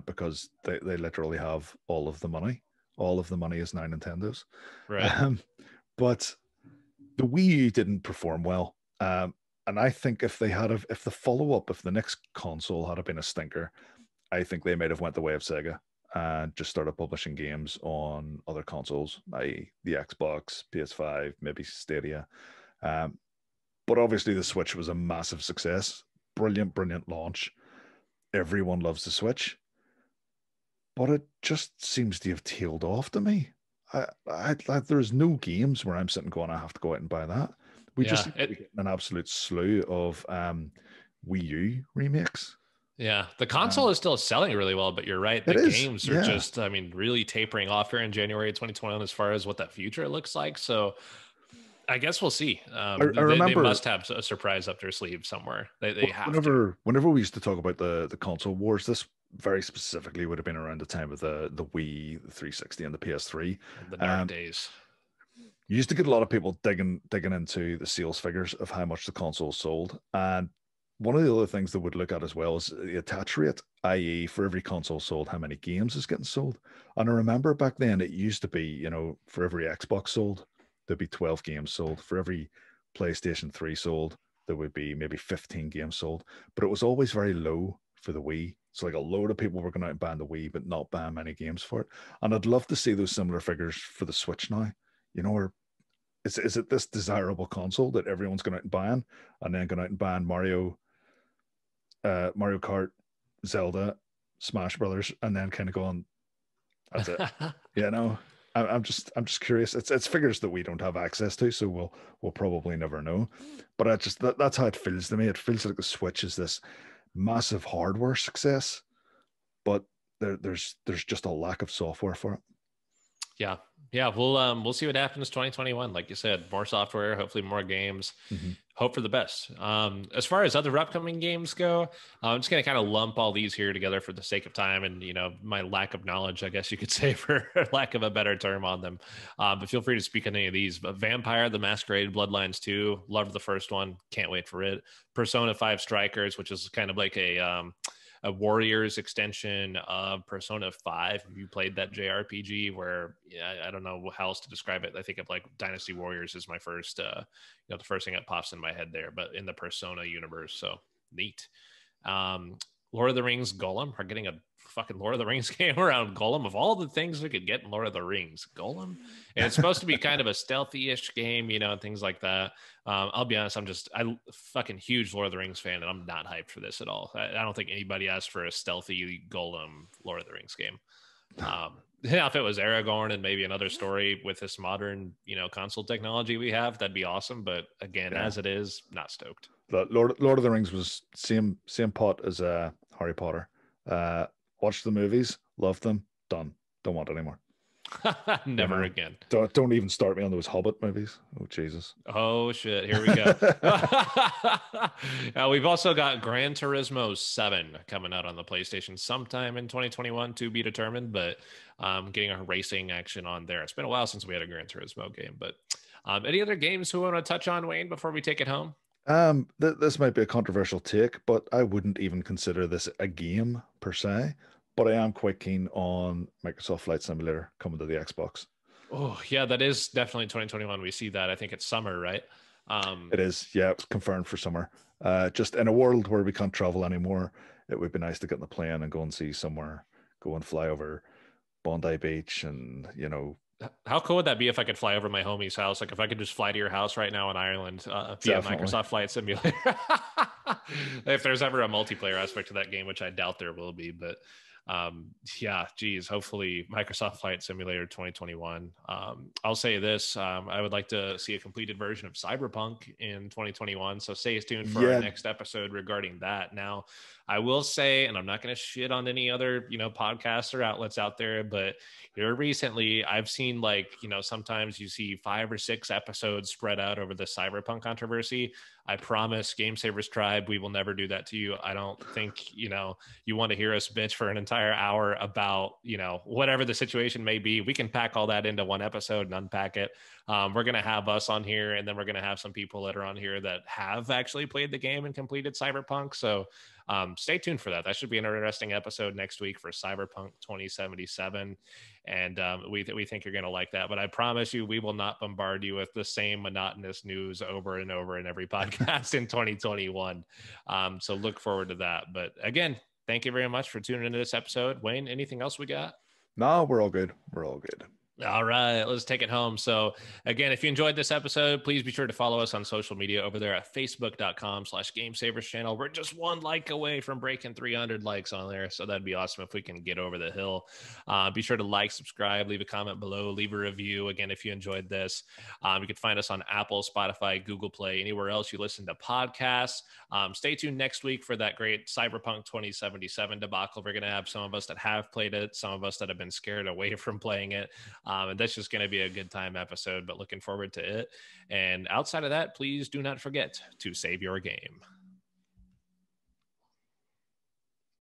because they literally have all of the money. All of the money is now Nintendo's. Right. But the Wii U didn't perform well. And I think if the follow-up, if the next console had been a stinker, I think they might have went the way of Sega and just started publishing games on other consoles, i.e. the Xbox, PS5, maybe Stadia. But obviously the Switch was a massive success. Brilliant launch. Everyone loves the Switch. But it just seems to have tailed off to me. There's no games where I'm sitting going, I have to go out and buy that. We just get an absolute slew of Wii U remakes. Yeah, the console is still selling really well, but you're right. The games are just, really tapering off here in January 2021 as far as what that future looks like. So I guess we'll see. I remember they must have a surprise up their sleeve somewhere. They have whenever we used to talk about the console wars, very specifically would have been around the time of the Wii, the 360, and the PS3. The dark Um, days. you used to get a lot of people digging into the sales figures of how much the console sold, and one of the other things that would look at as well is the attach rate, i.e., for every console sold, how many games is getting sold. And I remember back then it used to be, for every Xbox sold, there'd be 12 games sold. For every PlayStation 3 sold, there would be maybe 15 games sold. But it was always very low for the Wii. So like a load of people were going out and buying the Wii, but not buying many games for it. And I'd love to see those similar figures for the Switch now. Or is it this desirable console that everyone's going out and buying, and then going out and buying Mario Kart, Zelda, Smash Brothers, and then kind of going, that's it. You know, I'm just curious. It's figures that we don't have access to, so we'll probably never know. But that's how it feels to me. It feels like the Switch is this massive hardware success, but there's just a lack of software for it. Yeah. Yeah. We'll see what happens 2021. Like you said, more software, hopefully more games. Mm-hmm. Hope for the best. As far as other upcoming games go, I'm just going to kind of lump all these here together for the sake of time and, my lack of knowledge, I guess you could say, for lack of a better term on them. But feel free to speak on any of these. But Vampire the Masquerade Bloodlines 2, loved the first one. Can't wait for it. Persona 5 Strikers, which is kind of like a Warriors extension of Persona 5. Have you played that JRPG where, I don't know how else to describe it. I think of like Dynasty Warriors is my first, the first thing that pops in my head there, but in the Persona universe. So neat. Lord of the Rings Golem. We're getting a fucking Lord of the Rings game around Golem. Of all the things we could get in Lord of the Rings, Golem. And it's supposed to be kind of a stealthy-ish game, and things like that. I'll be honest, I'm fucking huge Lord of the Rings fan, and I'm not hyped for this at all. I don't think anybody asked for a stealthy Golem Lord of the Rings game. If it was Aragorn and maybe another story with this modern, console technology we have, that'd be awesome. But again, as it is, not stoked. Lord of the Rings was same pot as Harry Potter. Watched the movies, loved them, done. Don't want any more. Never again. Don't even start me on those Hobbit movies. Oh Jesus. Oh shit. Here we go. We've also got Gran Turismo 7 coming out on the PlayStation sometime in 2021 to be determined, but getting a racing action on there. It's been a while since we had a Gran Turismo game, but any other games we want to touch on, Wayne, before we take it home? This might be a controversial take, but I wouldn't even consider this a game per se. But I am quite keen on Microsoft Flight Simulator coming to the Xbox. Oh, yeah, that is definitely 2021. We see that. I think it's summer, right? It is. Yeah, it's confirmed for summer. Just in a world where we can't travel anymore, it would be nice to get in the plane and go and see somewhere, go and fly over Bondi Beach and, How cool would that be if I could fly over my homie's house? Like if I could just fly to your house right now in Ireland via Microsoft Flight Simulator. If there's ever a multiplayer aspect to that game, which I doubt there will be, but geez, hopefully Microsoft Flight Simulator 2021. I'll say this, I would like to see a completed version of Cyberpunk in 2021, so stay tuned for our next episode regarding that. Now I will say, and I'm not going to shit on any other podcasts or outlets out there, but here recently I've seen sometimes you see 5 or 6 episodes spread out over the Cyberpunk controversy. I promise, Game Savers Tribe, we will never do that to you. I don't think, you want to hear us bitch for an entire hour about, whatever the situation may be. We can pack all that into one episode and unpack it. We're going to have us on here, and then we're going to have some people that are on here that have actually played the game and completed Cyberpunk. So stay tuned for that. That should be an interesting episode next week for Cyberpunk 2077. And we think you're going to like that. But I promise you, we will not bombard you with the same monotonous news over and over in every podcast in 2021. So look forward to that. But again, thank you very much for tuning into this episode. Wayne, anything else we got? No, we're all good. We're all good. All right, let's take it home. So again, if you enjoyed this episode, please be sure to follow us on social media over there at facebook.com/GameSavers channel. We're just one like away from breaking 300 likes on there. So that'd be awesome if we can get over the hill. Be sure to like, subscribe, leave a comment below, leave a review. Again, if you enjoyed this, you can find us on Apple, Spotify, Google Play, anywhere else you listen to podcasts. Stay tuned next week for that great Cyberpunk 2077 debacle. We're going to have some of us that have played it, some of us that have been scared away from playing it. And that's just going to be a good time episode, but looking forward to it. And outside of that, please do not forget to save your game.